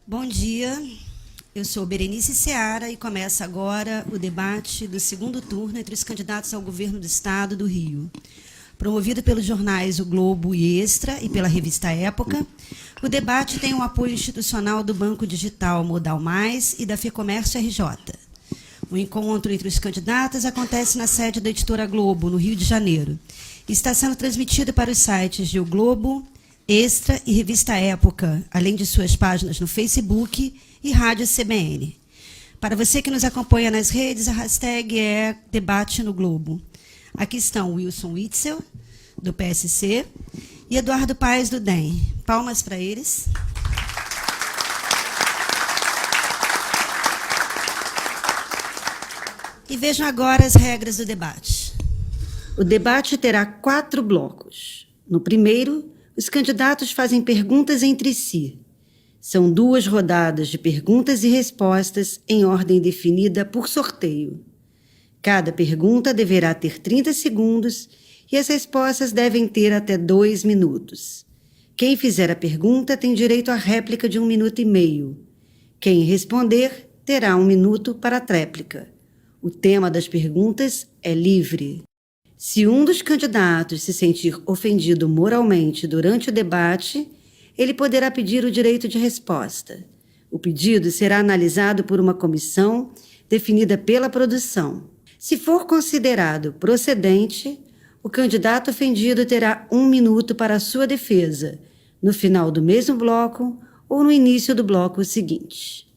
Bom dia, eu sou Berenice Seara e começa agora o debate do segundo turno entre os candidatos ao governo do Estado do Rio. Promovido pelos jornais O Globo e Extra e pela revista Época, o debate tem o apoio institucional do Banco Digital Modal Mais e da FEComércio RJ. O encontro entre os candidatos acontece na sede da editora Globo, no Rio de Janeiro, e está sendo transmitido para os sites de O Globo, Extra e Revista Época, além de suas páginas no Facebook e Rádio CBN. Para você que nos acompanha nas redes, a hashtag é Debate no Globo. Aqui estão Wilson Witzel, do PSC, e Eduardo Paes, do DEM. Palmas para eles. E vejam agora as regras do debate. O debate terá 4 blocos. No primeiro, os candidatos fazem perguntas entre si. São 2 rodadas de perguntas e respostas em ordem definida por sorteio. Cada pergunta deverá ter 30 segundos e as respostas devem ter até 2 minutos. Quem fizer a pergunta tem direito à réplica de 1 minuto e meio. Quem responder terá 1 minuto para a tréplica. O tema das perguntas é livre. Se um dos candidatos se sentir ofendido moralmente durante o debate, ele poderá pedir o direito de resposta. O pedido será analisado por uma comissão definida pela produção. Se for considerado procedente, o candidato ofendido terá 1 minuto para a sua defesa, no final do mesmo bloco ou no início do bloco seguinte.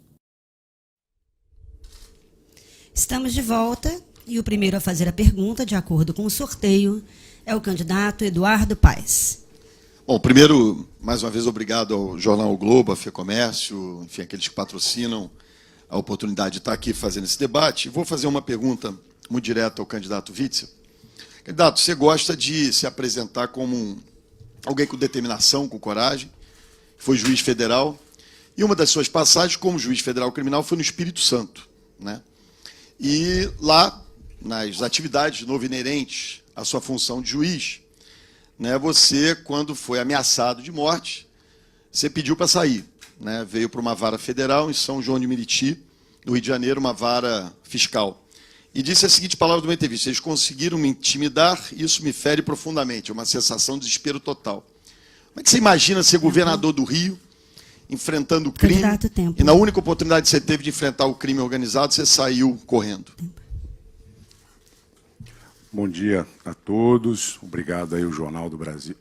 Estamos de volta. E o primeiro a fazer a pergunta, de acordo com o sorteio, é o candidato Eduardo Paes. Bom, primeiro, mais uma vez, obrigado ao Jornal o Globo, à FEComércio, enfim, aqueles que patrocinam a oportunidade de estar aqui fazendo esse debate. Vou fazer uma pergunta muito direta ao candidato Witzel. Candidato, você gosta de se apresentar como alguém com determinação, com coragem, foi juiz federal, e uma das suas passagens como juiz federal criminal foi no Espírito Santo, né? E lá, nas atividades de novo inerentes à sua função de juiz, né, você, quando foi ameaçado de morte, você pediu para sair, né, veio para uma vara federal em São João de Meriti, no Rio de Janeiro, uma vara fiscal. E disse a seguinte palavra de uma entrevista: eles conseguiram me intimidar, isso me fere profundamente, é uma sensação de desespero total. Como é que você imagina ser governador do Rio, enfrentando o crime, e na única oportunidade que você teve de enfrentar o crime organizado, você saiu correndo? Bom dia a todos. Obrigado aí ao Jornal do Brasil.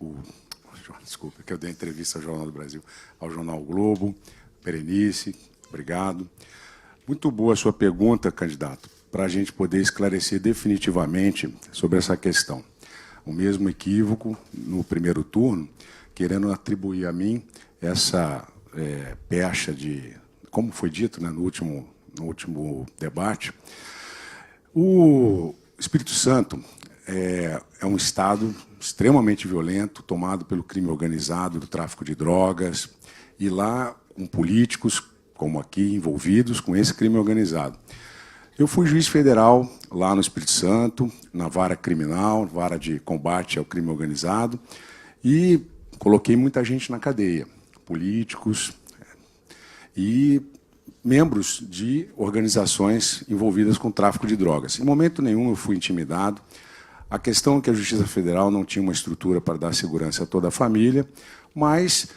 Desculpa, que eu dei entrevista ao Jornal do Brasil, ao Jornal Globo. Berenice, obrigado. Muito boa a sua pergunta, candidato, para a gente poder esclarecer definitivamente sobre essa questão. O mesmo equívoco no primeiro turno, querendo atribuir a mim essa pecha de, como foi dito, né, no último debate. O Espírito Santo é um estado extremamente violento, tomado pelo crime organizado, do tráfico de drogas, e lá com políticos, como aqui, envolvidos com esse crime organizado. Eu fui juiz federal lá no Espírito Santo, na vara criminal, vara de combate ao crime organizado, e coloquei muita gente na cadeia, políticos e membros de organizações envolvidas com tráfico de drogas. Em momento nenhum eu fui intimidado. A questão é que a Justiça Federal não tinha uma estrutura para dar segurança a toda a família, mas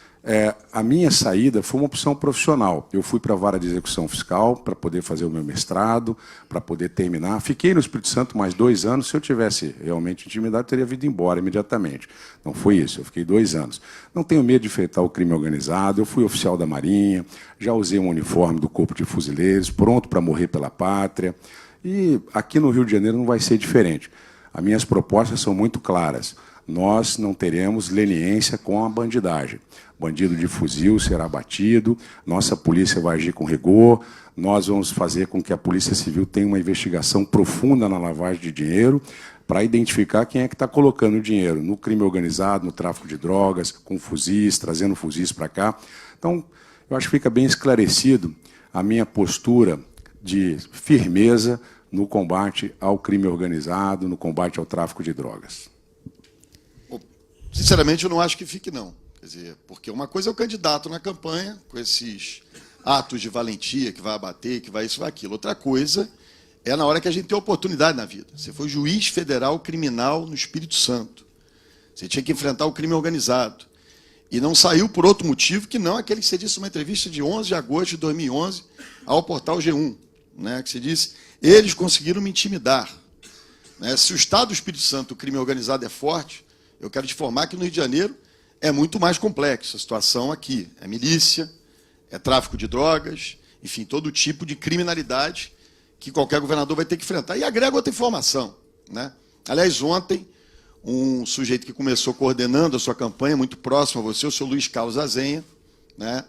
a minha saída foi uma opção profissional. Eu fui para a vara de execução fiscal para poder fazer o meu mestrado, para poder terminar. Fiquei no Espírito Santo mais 2 anos. Se eu tivesse realmente intimidado, eu teria vindo embora imediatamente. Não foi isso, eu fiquei 2 anos. Não tenho medo de enfrentar o crime organizado. Eu fui oficial da Marinha, já usei um uniforme do Corpo de Fuzileiros, pronto para morrer pela pátria. E aqui no Rio de Janeiro não vai ser diferente. As minhas propostas são muito claras. Nós não teremos leniência com a bandidagem. Bandido de fuzil será abatido, nossa polícia vai agir com rigor, nós vamos fazer com que a Polícia Civil tenha uma investigação profunda na lavagem de dinheiro para identificar quem é que está colocando o dinheiro no crime organizado, no tráfico de drogas, com fuzis, trazendo fuzis para cá. Então, eu acho que fica bem esclarecido a minha postura de firmeza no combate ao crime organizado, no combate ao tráfico de drogas. Sinceramente, eu não acho que fique, não. Quer dizer, porque uma coisa é o candidato na campanha, com esses atos de valentia, que vai abater, que vai isso, vai aquilo. Outra coisa é na hora que a gente tem oportunidade na vida. Você foi juiz federal criminal no Espírito Santo. Você tinha que enfrentar o crime organizado. E não saiu por outro motivo que não aquele que você disse numa entrevista de 11 de agosto de 2011 ao portal G1, né, que você disse, eles conseguiram me intimidar. Né, se o Estado do Espírito Santo, o crime organizado é forte, eu quero te informar que no Rio de Janeiro é muito mais complexo. A situação aqui é milícia, é tráfico de drogas, enfim, todo tipo de criminalidade que qualquer governador vai ter que enfrentar. E agrega outra informação. Né? Aliás, ontem, um sujeito que começou coordenando a sua campanha, muito próximo a você, o senhor Luiz Carlos Azenha, né?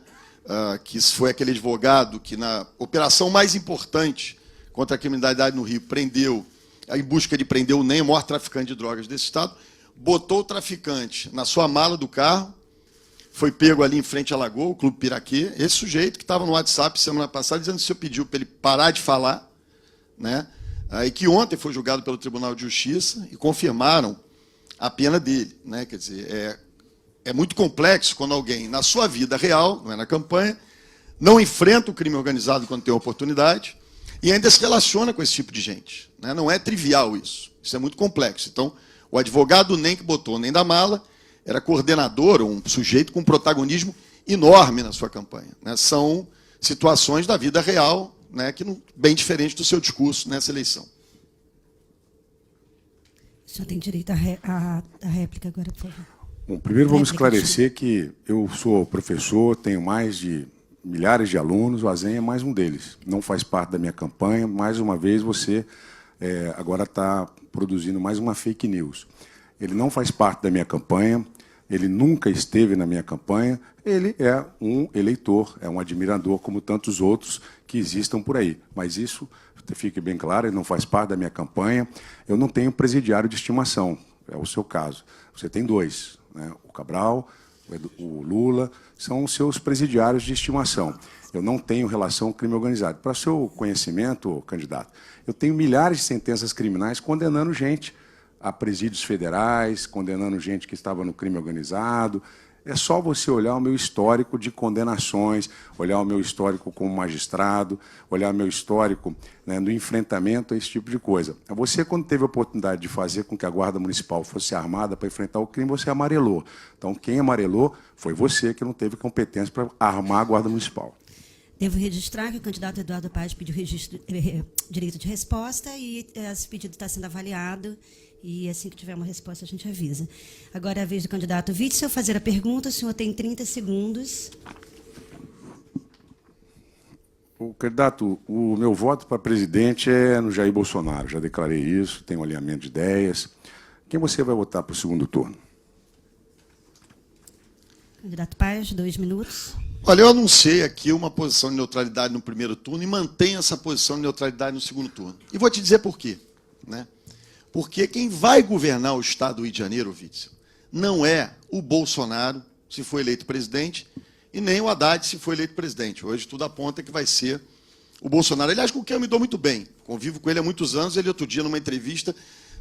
Que foi aquele advogado que, na operação mais importante contra a criminalidade no Rio, prendeu, em busca de prender o NEM, o maior traficante de drogas desse estado, botou o traficante na sua mala do carro, foi pego ali em frente à Lagoa, o Clube Piraquê, esse sujeito que estava no WhatsApp semana passada, dizendo que o senhor pediu para ele parar de falar, né? E que ontem foi julgado pelo Tribunal de Justiça e confirmaram a pena dele. Né? Quer dizer, é muito complexo quando alguém, na sua vida real, não é na campanha, não enfrenta o crime organizado quando tem oportunidade e ainda se relaciona com esse tipo de gente. Né? Não é trivial isso. Isso é muito complexo. Então, o advogado nem que botou nem da mala era coordenador, um sujeito com protagonismo enorme na sua campanha. Né? São situações da vida real, né, que não, bem diferente do seu discurso nessa eleição. O senhor tem direito à réplica agora, por favor. Bom, primeiro vamos esclarecer que eu sou professor, tenho mais de milhares de alunos, o Azenha é mais um deles. Não faz parte da minha campanha. Mais uma vez, você agora está produzindo mais uma fake news. Ele não faz parte da minha campanha, ele nunca esteve na minha campanha, ele é um eleitor, é um admirador, como tantos outros que existam por aí. Mas isso, fique bem claro, ele não faz parte da minha campanha. Eu não tenho presidiário de estimação, é o seu caso. Você tem dois, né? O Cabral, o Lula, são os seus presidiários de estimação. Eu não tenho relação com crime organizado. Para seu conhecimento, candidato, eu tenho milhares de sentenças criminais condenando gente a presídios federais, condenando gente que estava no crime organizado. É só você olhar o meu histórico de condenações, olhar o meu histórico como magistrado, olhar o meu histórico, né, no enfrentamento a esse tipo de coisa. Você, quando teve a oportunidade de fazer com que a Guarda Municipal fosse armada para enfrentar o crime, você amarelou. Então, quem amarelou foi você, que não teve competência para armar a Guarda Municipal. Devo registrar que o candidato Eduardo Paes pediu direito de resposta e esse pedido está sendo avaliado. E assim que tiver uma resposta, a gente avisa. Agora é a vez do candidato Witzel fazer a pergunta. O senhor tem 30 segundos. O candidato, o meu voto para presidente é no Jair Bolsonaro. Já declarei isso, tenho um alinhamento de ideias. Quem você vai votar para o segundo turno? Candidato Paes, 2 minutos. Olha, eu anunciei aqui uma posição de neutralidade no primeiro turno e mantenho essa posição de neutralidade no segundo turno. E vou te dizer por quê. Né? Porque quem vai governar o Estado do Rio de Janeiro, Witzel, não é o Bolsonaro, se for eleito presidente, e nem o Haddad, se for eleito presidente. Hoje tudo aponta que vai ser o Bolsonaro. Aliás, com quem eu me dou muito bem. Convivo com ele há muitos anos. Ele, outro dia, numa entrevista,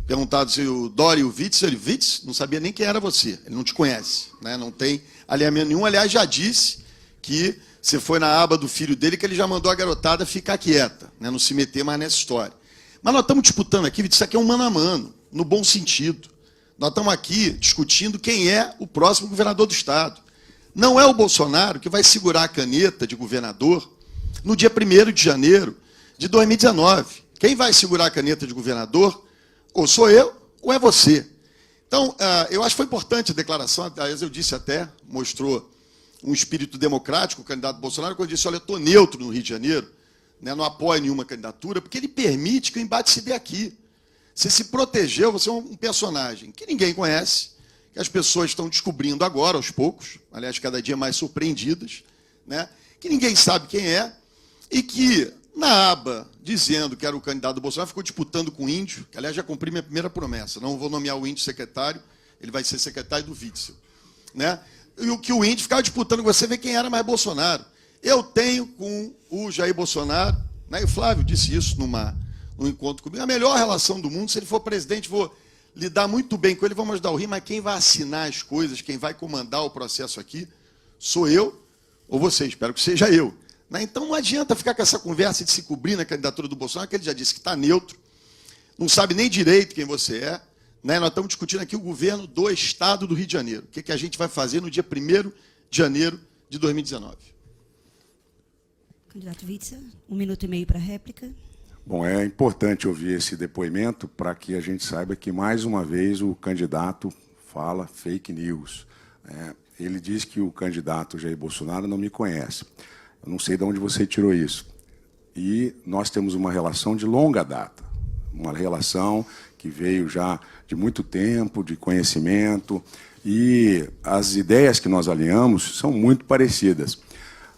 perguntado se o Dória e o Witzel, ele, Witzel, não sabia nem quem era você. Ele não te conhece. Né? Não tem alinhamento nenhum. Aliás, já disse que você foi na aba do filho dele, que ele já mandou a garotada ficar quieta, né? Não se meter mais nessa história. Mas nós estamos disputando aqui, isso aqui é um mano a mano, no bom sentido. Nós estamos aqui discutindo quem é o próximo governador do Estado. Não é o Bolsonaro que vai segurar a caneta de governador no dia 1º de janeiro de 2019. Quem vai segurar a caneta de governador, ou sou eu, ou é você. Então, eu acho que foi importante a declaração, aliás, eu disse até, mostrou um espírito democrático, o candidato Bolsonaro, quando disse, olha, eu estou neutro no Rio de Janeiro, né, não apoia nenhuma candidatura, porque ele permite que o embate se dê aqui. Você se protegeu, você é um personagem que ninguém conhece, que as pessoas estão descobrindo agora, aos poucos, aliás, cada dia mais surpreendidas, né, que ninguém sabe quem é, e que, na aba, dizendo que era o candidato do Bolsonaro, ficou disputando com o Índio, que, aliás, já cumpri minha primeira promessa, não vou nomear o Índio secretário, ele vai ser secretário do Witzel. Né? E o que o Índio ficava disputando com você, ver quem era mais Bolsonaro. Eu tenho com o Jair Bolsonaro, né, e o Flávio disse isso num encontro comigo, a melhor relação do mundo. Se ele for presidente, vou lidar muito bem com ele, vamos ajudar o Rio, mas quem vai assinar as coisas, quem vai comandar o processo aqui, sou eu ou você, espero que seja eu. Né? Então não adianta ficar com essa conversa de se cobrir na candidatura do Bolsonaro, que ele já disse que está neutro, não sabe nem direito quem você é. Né? Nós estamos discutindo aqui o governo do Estado do Rio de Janeiro. O que a gente vai fazer no dia 1º de janeiro de 2019. Candidato Witzel, 1 minuto e meio para a réplica. Bom, é importante ouvir esse depoimento para que a gente saiba que, mais uma vez, o candidato fala fake news. Ele diz que o candidato Jair Bolsonaro não me conhece. Eu não sei de onde você tirou isso. E nós temos uma relação de longa data, uma relação que veio já de muito tempo, de conhecimento, e as ideias que nós alinhamos são muito parecidas.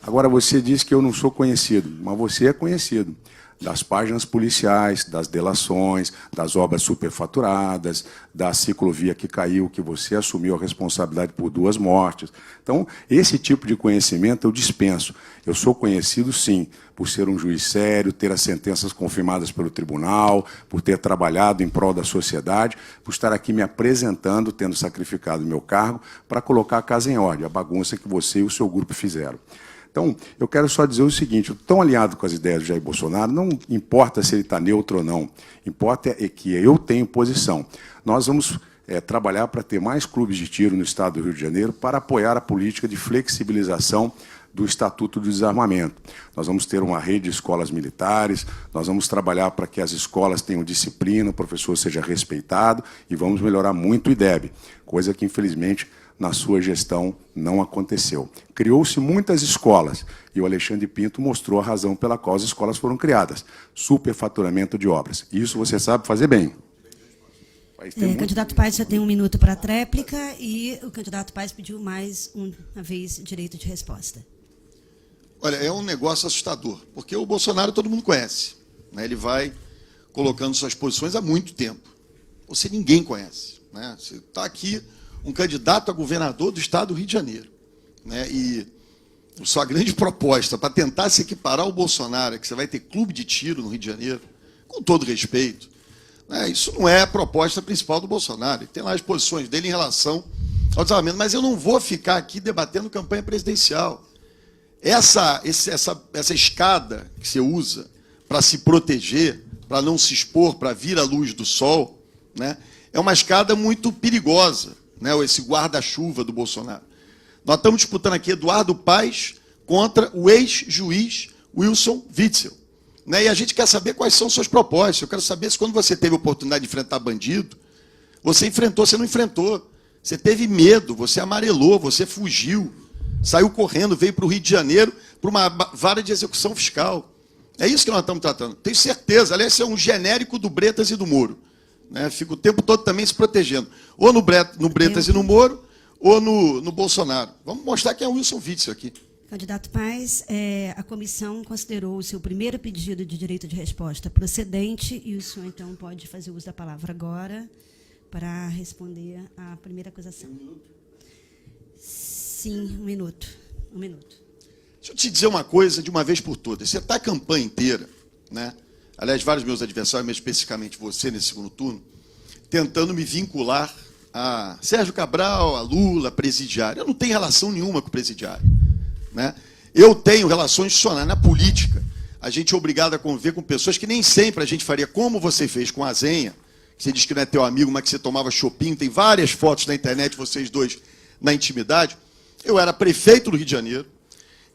Agora, você diz que eu não sou conhecido, mas você é conhecido das páginas policiais, das delações, das obras superfaturadas, da ciclovia que caiu, que você assumiu a responsabilidade por 2 mortes. Então, esse tipo de conhecimento eu dispenso. Eu sou conhecido, sim, por ser um juiz sério, ter as sentenças confirmadas pelo tribunal, por ter trabalhado em prol da sociedade, por estar aqui me apresentando, tendo sacrificado meu cargo, para colocar a casa em ordem, a bagunça que você e o seu grupo fizeram. Então, eu quero só dizer o seguinte, eu estou alinhado com as ideias do Jair Bolsonaro, não importa se ele está neutro ou não, importa é que eu tenho posição. Nós vamos trabalhar para ter mais clubes de tiro no Estado do Rio de Janeiro para apoiar a política de flexibilização do Estatuto do Desarmamento. Nós vamos ter uma rede de escolas militares, nós vamos trabalhar para que as escolas tenham disciplina, o professor seja respeitado e vamos melhorar muito o IDEB, coisa que, infelizmente, na sua gestão não aconteceu. Criou-se muitas escolas e o Alexandre Pinto mostrou a razão pela qual as escolas foram criadas. Superfaturamento de obras. Isso você sabe fazer bem. Candidato Paes já tem 1 minuto para a tréplica e o candidato Paes pediu mais uma vez direito de resposta. Olha, é um negócio assustador, porque o Bolsonaro todo mundo conhece. Né? Ele vai colocando suas posições há muito tempo. Você ninguém conhece. Né? Você está aqui um candidato a governador do Estado do Rio de Janeiro. Né? E sua grande proposta para tentar se equiparar ao Bolsonaro é que você vai ter clube de tiro no Rio de Janeiro, com todo respeito, né? Isso não é a proposta principal do Bolsonaro. Ele tem lá as posições dele em relação ao desarmamento, mas eu não vou ficar aqui debatendo campanha presidencial. Essa escada que você usa para se proteger, para não se expor, para vir à luz do sol, né? É uma escada muito perigosa. Né, esse guarda-chuva do Bolsonaro. Nós estamos disputando aqui Eduardo Paes contra o ex-juiz Wilson Witzel. Né, e a gente quer saber quais são suas propostas. Eu quero saber se quando você teve a oportunidade de enfrentar bandido, você enfrentou, você não enfrentou. Você teve medo, você amarelou, você fugiu, saiu correndo, veio para o Rio de Janeiro para uma vara de execução fiscal. É isso que nós estamos tratando. Tenho certeza, aliás, isso é um genérico do Bretas e do Moro. Né, fica o tempo todo também se protegendo. Ou no Bretas e no Moro, ou no Bolsonaro. Vamos mostrar quem é o Wilson Witzel aqui. Candidato Paes, a comissão considerou o seu primeiro pedido de direito de resposta procedente e o senhor, então, pode fazer uso da palavra agora para responder à primeira acusação. 1 minuto? Sim, 1 minuto. 1 minuto. Deixa eu te dizer uma coisa de uma vez por todas. Você está a campanha inteira, né? Aliás, vários meus adversários, mas especificamente você nesse segundo turno, tentando me vincular a Sérgio Cabral, a Lula, a presidiário. Eu não tenho relação nenhuma com o presidiário. Né? Eu tenho relações institucionais. Na política, a gente é obrigado a conviver com pessoas que nem sempre a gente faria, como você fez com a Zenha, que você diz que não é teu amigo, mas que você tomava chopinho, tem várias fotos na internet, vocês dois, na intimidade. Eu era prefeito do Rio de Janeiro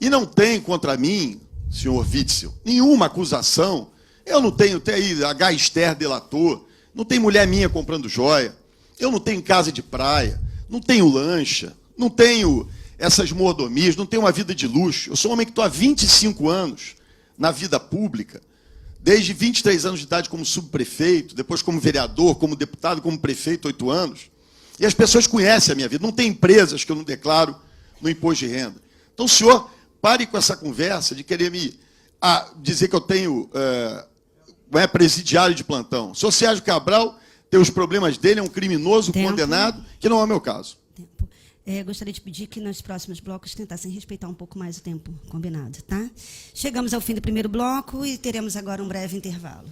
e não tem contra mim, senhor Witzel, nenhuma acusação. Eu não tenho a Gaster delator, não tem mulher minha comprando joia, eu não tenho casa de praia, não tenho lancha, não tenho essas mordomias, não tenho uma vida de luxo. Eu sou um homem que estou há 25 anos na vida pública, desde 23 anos de idade como subprefeito, depois como vereador, como deputado, como prefeito, 8 anos. E as pessoas conhecem a minha vida, não tem empresas que eu não declaro no imposto de renda. Então, senhor, pare com essa conversa de querer me dizer que eu tenho... presidiário de plantão. O senhor Sérgio Cabral tem os problemas dele, é um criminoso condenado, que não é o meu caso. Gostaria de pedir que nos próximos blocos tentassem respeitar um pouco mais o tempo combinado. Tá? Chegamos ao fim do primeiro bloco e teremos agora um breve intervalo.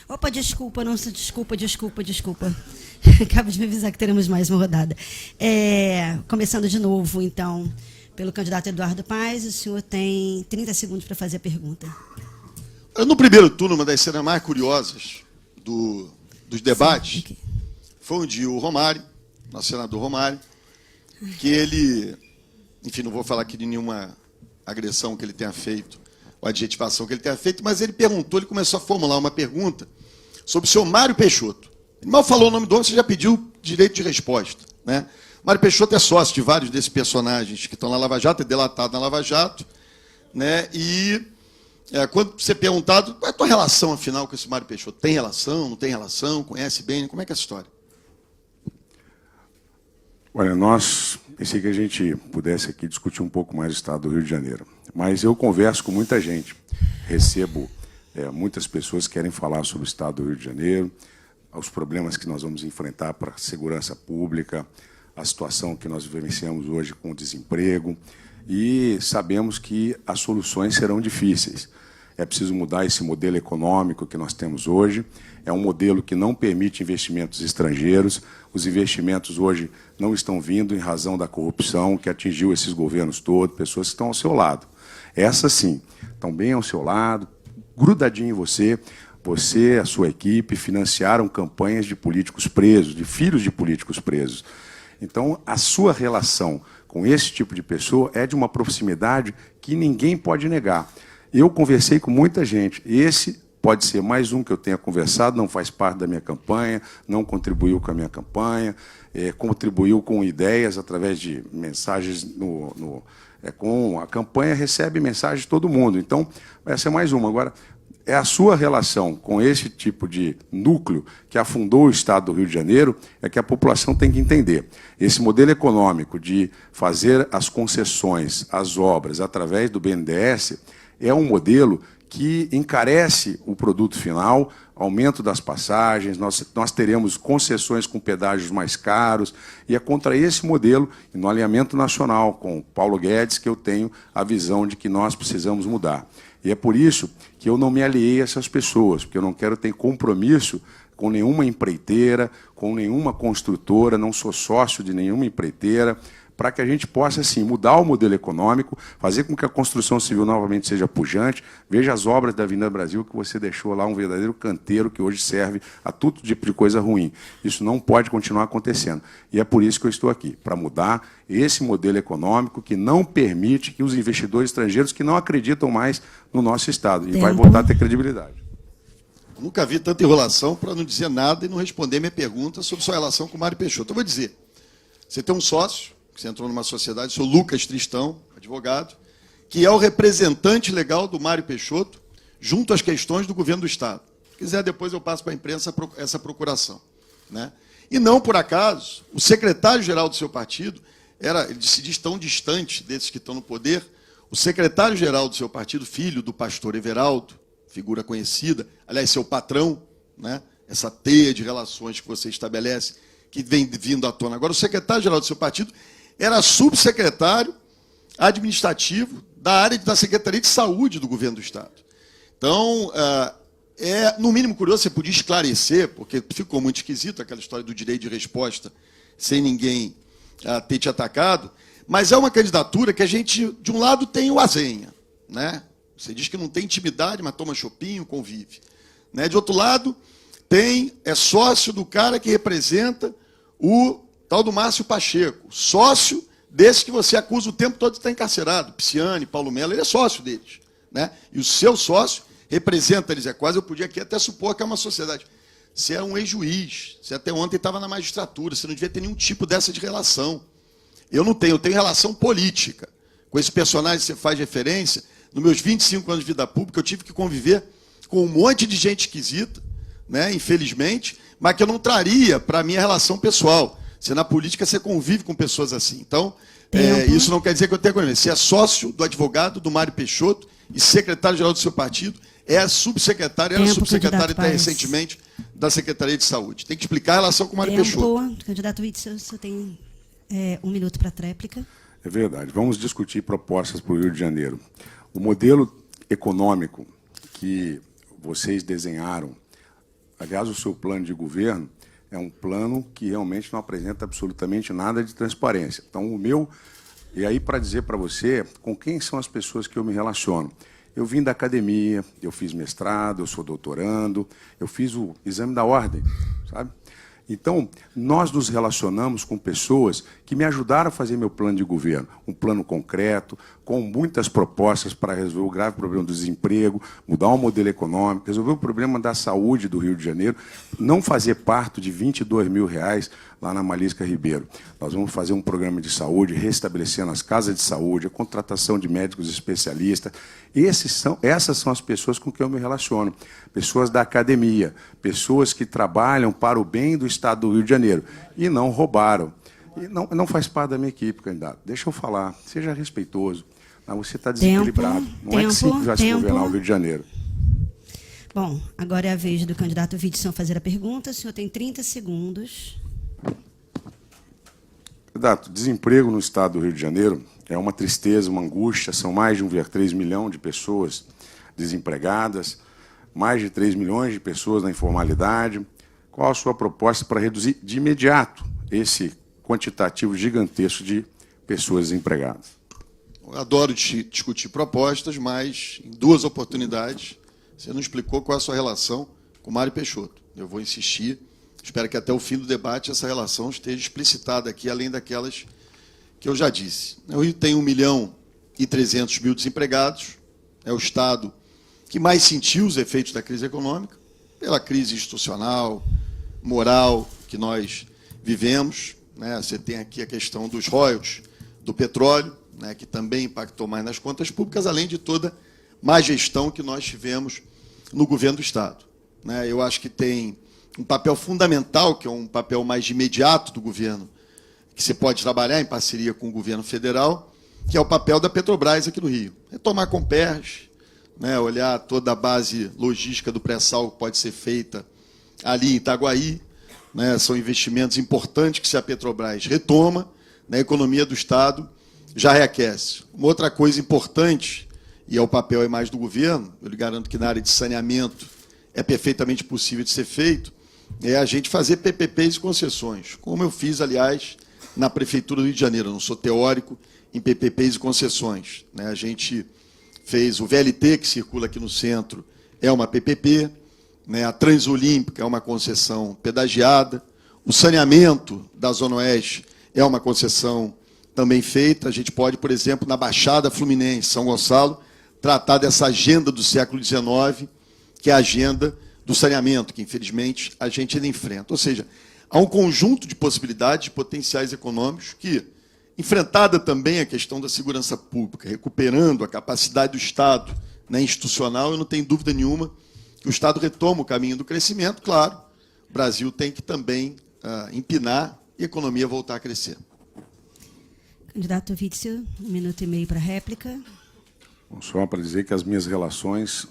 Opa, desculpa, não, desculpa. Acabo de me avisar que teremos mais uma rodada. Começando de novo, então, pelo candidato Eduardo Paes, o senhor tem 30 segundos para fazer a pergunta. No primeiro turno, uma das cenas mais curiosas dos debates, okay, foi onde o Romário, nosso senador Romário, que ele, enfim, não vou falar aqui de nenhuma agressão que ele tenha feito, ou adjetivação que ele tenha feito, mas ele começou a formular uma pergunta sobre o senhor Mário Peixoto. Ele mal falou o nome do homem, você já pediu direito de resposta, né? Mário Peixoto é sócio de vários desses personagens que estão na Lava Jato, é delatado na Lava Jato, né? E quando você é perguntado, qual é a tua relação, afinal, com esse Mário Peixoto? Tem relação, não tem relação, conhece bem? Como é que é essa história? Olha, pensei que a gente pudesse aqui discutir um pouco mais o Estado do Rio de Janeiro. Mas eu converso com muita gente, recebo muitas pessoas que querem falar sobre o Estado do Rio de Janeiro, os problemas que nós vamos enfrentar para a segurança pública, a situação que nós vivenciamos hoje com o desemprego, e sabemos que as soluções serão difíceis. É preciso mudar esse modelo econômico que nós temos hoje. É um modelo que não permite investimentos estrangeiros. Os investimentos hoje não estão vindo em razão da corrupção que atingiu esses governos todos, pessoas que estão ao seu lado. Essas, sim, estão bem ao seu lado, grudadinho em você. Você, a sua equipe, financiaram campanhas de políticos presos, de filhos de políticos presos. Então, a sua relação com esse tipo de pessoa é de uma proximidade que ninguém pode negar. Eu conversei com muita gente. Esse pode ser mais um que eu tenha conversado, não faz parte da minha campanha, não contribuiu com a minha campanha, contribuiu com ideias através de mensagens com a campanha, recebe mensagem de todo mundo. Então, essa é mais uma. Agora, é a sua relação com esse tipo de núcleo que afundou o Estado do Rio de Janeiro é que a população tem que entender. Esse modelo econômico de fazer as concessões, as obras, através do BNDES, é um modelo que encarece o produto final, aumento das passagens, nós teremos concessões com pedágios mais caros, e é contra esse modelo, e no alinhamento nacional com Paulo Guedes, que eu tenho a visão de que nós precisamos mudar. E é por isso que eu não me aliei a essas pessoas, porque eu não quero ter compromisso com nenhuma empreiteira, com nenhuma construtora, não sou sócio de nenhuma empreiteira, para que a gente possa, assim, mudar o modelo econômico, fazer com que a construção civil novamente seja pujante. Veja as obras da Avenida Brasil, que você deixou lá um verdadeiro canteiro que hoje serve a todo tipo de coisa ruim. Isso não pode continuar acontecendo. E é por isso que eu estou aqui, para mudar esse modelo econômico que não permite que os investidores estrangeiros que não acreditam mais no nosso Estado, e vai voltar a ter credibilidade. Nunca vi tanta enrolação para não dizer nada e não responder minha pergunta sobre sua relação com o Mário Peixoto. Eu vou dizer, você tem um sócio, que você entrou numa sociedade, sou Lucas Tristão, advogado, que é o representante legal do Mário Peixoto, junto às questões do governo do Estado. Se quiser, depois eu passo para a imprensa essa procuração, né? E não, por acaso, o secretário-geral do seu partido, ele se diz tão distante desses que estão no poder, o secretário-geral do seu partido, filho do pastor Everaldo, figura conhecida, aliás, seu patrão, né? Essa teia de relações que você estabelece, que vem vindo à tona. Agora, o secretário-geral do seu partido era subsecretário administrativo da área da Secretaria de Saúde do Governo do Estado. Então, no mínimo curioso, você podia esclarecer, porque ficou muito esquisito aquela história do direito de resposta sem ninguém ter te atacado, mas é uma candidatura que a gente, de um lado, tem o Azenha, né? Você diz que não tem intimidade, mas toma chopinho, convive, né? De outro lado, é sócio do cara que representa o tal do Márcio Pacheco, sócio desse que você acusa o tempo todo de estar encarcerado, Pisciani, Paulo Mello, ele é sócio deles, né? E o seu sócio representa eles, eu podia aqui até supor que é uma sociedade. Você é um ex-juiz, você até ontem estava na magistratura, você não devia ter nenhum tipo dessa de relação. Eu não tenho, eu tenho relação política. Com esse personagem que você faz referência, nos meus 25 anos de vida pública, eu tive que conviver com um monte de gente esquisita, né, infelizmente, mas que eu não traria para a minha relação pessoal. Se na política você convive com pessoas assim. Então, isso não quer dizer que eu tenha conhecimento. Você é sócio do advogado do Mário Peixoto e secretário-geral do seu partido, era subsecretário até recentemente da Secretaria de Saúde. Tem que explicar a relação com o Mário Peixoto. Candidato Witzel, você tem 1 minuto para a tréplica. É verdade. Vamos discutir propostas para o Rio de Janeiro. O modelo econômico que vocês desenharam Aliás, o seu plano de governo é um plano que realmente não apresenta absolutamente nada de transparência. Então, o meu... E aí, para dizer para você com quem são as pessoas que eu me relaciono. Eu vim da academia, eu fiz mestrado, eu sou doutorando, eu fiz o exame da ordem, sabe? Então, nós nos relacionamos com pessoas que me ajudaram a fazer meu plano de governo, um plano concreto, com muitas propostas para resolver o grave problema do desemprego, mudar o modelo econômico, resolver o problema da saúde do Rio de Janeiro, não fazer parto de R$22 mil lá na Malisca Ribeiro. Nós vamos fazer um programa de saúde, restabelecendo as casas de saúde, a contratação de médicos especialistas. Essas são as pessoas com quem eu me relaciono. Pessoas da academia, pessoas que trabalham para o bem do Estado do Rio de Janeiro e não roubaram. E não faz parte da minha equipe, candidato. Deixa eu falar, seja respeitoso. Mas você está desequilibrado. Não é que simples já se governar o Rio de Janeiro. Bom, agora é a vez do candidato Witson fazer a pergunta. O senhor tem 30 segundos. Candidato, desemprego no Estado do Rio de Janeiro é uma tristeza, uma angústia. São mais de 1,3 milhão de pessoas desempregadas, mais de 3 milhões de pessoas na informalidade. Qual a sua proposta para reduzir de imediato esse quantitativo gigantesco de pessoas desempregadas? Eu adoro discutir propostas, mas em 2 oportunidades você não explicou qual é a sua relação com o Mário Peixoto. Eu vou insistir, espero que até o fim do debate essa relação esteja explicitada aqui, além daquelas que eu já disse. O Rio tem 1.300.000 desempregados, é o Estado que mais sentiu os efeitos da crise econômica, pela crise institucional, moral que nós vivemos. Você tem aqui a questão dos royalties do petróleo, que também impactou mais nas contas públicas, além de toda má gestão que nós tivemos no governo do Estado. Eu acho que tem um papel fundamental, que é um papel mais imediato do governo, que você pode trabalhar em parceria com o governo federal, que é o papel da Petrobras aqui no Rio. Retomar Comperj, olhar toda a base logística do pré-sal que pode ser feita ali em Itaguaí. São investimentos importantes que, se a Petrobras retoma, a economia do Estado já reaquece. Uma outra coisa importante, e é o papel mais do governo, eu lhe garanto que na área de saneamento é perfeitamente possível de ser feito, é a gente fazer PPPs e concessões, como eu fiz, aliás, na Prefeitura do Rio de Janeiro. Eu não sou teórico em PPPs e concessões. A gente fez o VLT, que circula aqui no centro, é uma PPP, a Transolímpica é uma concessão pedagiada, o saneamento da Zona Oeste é uma concessão também feita. A gente pode, por exemplo, na Baixada Fluminense, São Gonçalo, tratar dessa agenda do século XIX, que é a agenda do saneamento, que, infelizmente, a gente ainda enfrenta. Ou seja, há um conjunto de possibilidades, de potenciais econômicos que, enfrentada também a questão da segurança pública, recuperando a capacidade do Estado institucional, eu não tenho dúvida nenhuma que o Estado retoma o caminho do crescimento. Claro, o Brasil tem que também empinar e a economia voltar a crescer. Candidato Witzel, 1 minuto e meio para a réplica. Só para dizer que as minhas relações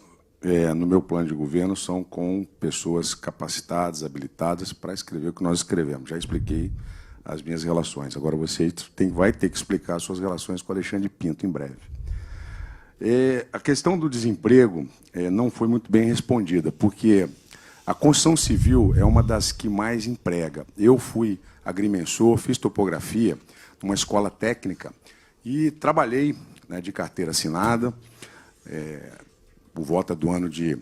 no meu plano de governo são com pessoas capacitadas, habilitadas para escrever o que nós escrevemos. Já expliquei as minhas relações. Agora você vai ter que explicar as suas relações com Alexandre Pinto em breve. A questão do desemprego não foi muito bem respondida, porque a construção civil é uma das que mais emprega. Eu fui agrimensor, fiz topografia numa escola técnica e trabalhei de carteira assinada, por volta do ano de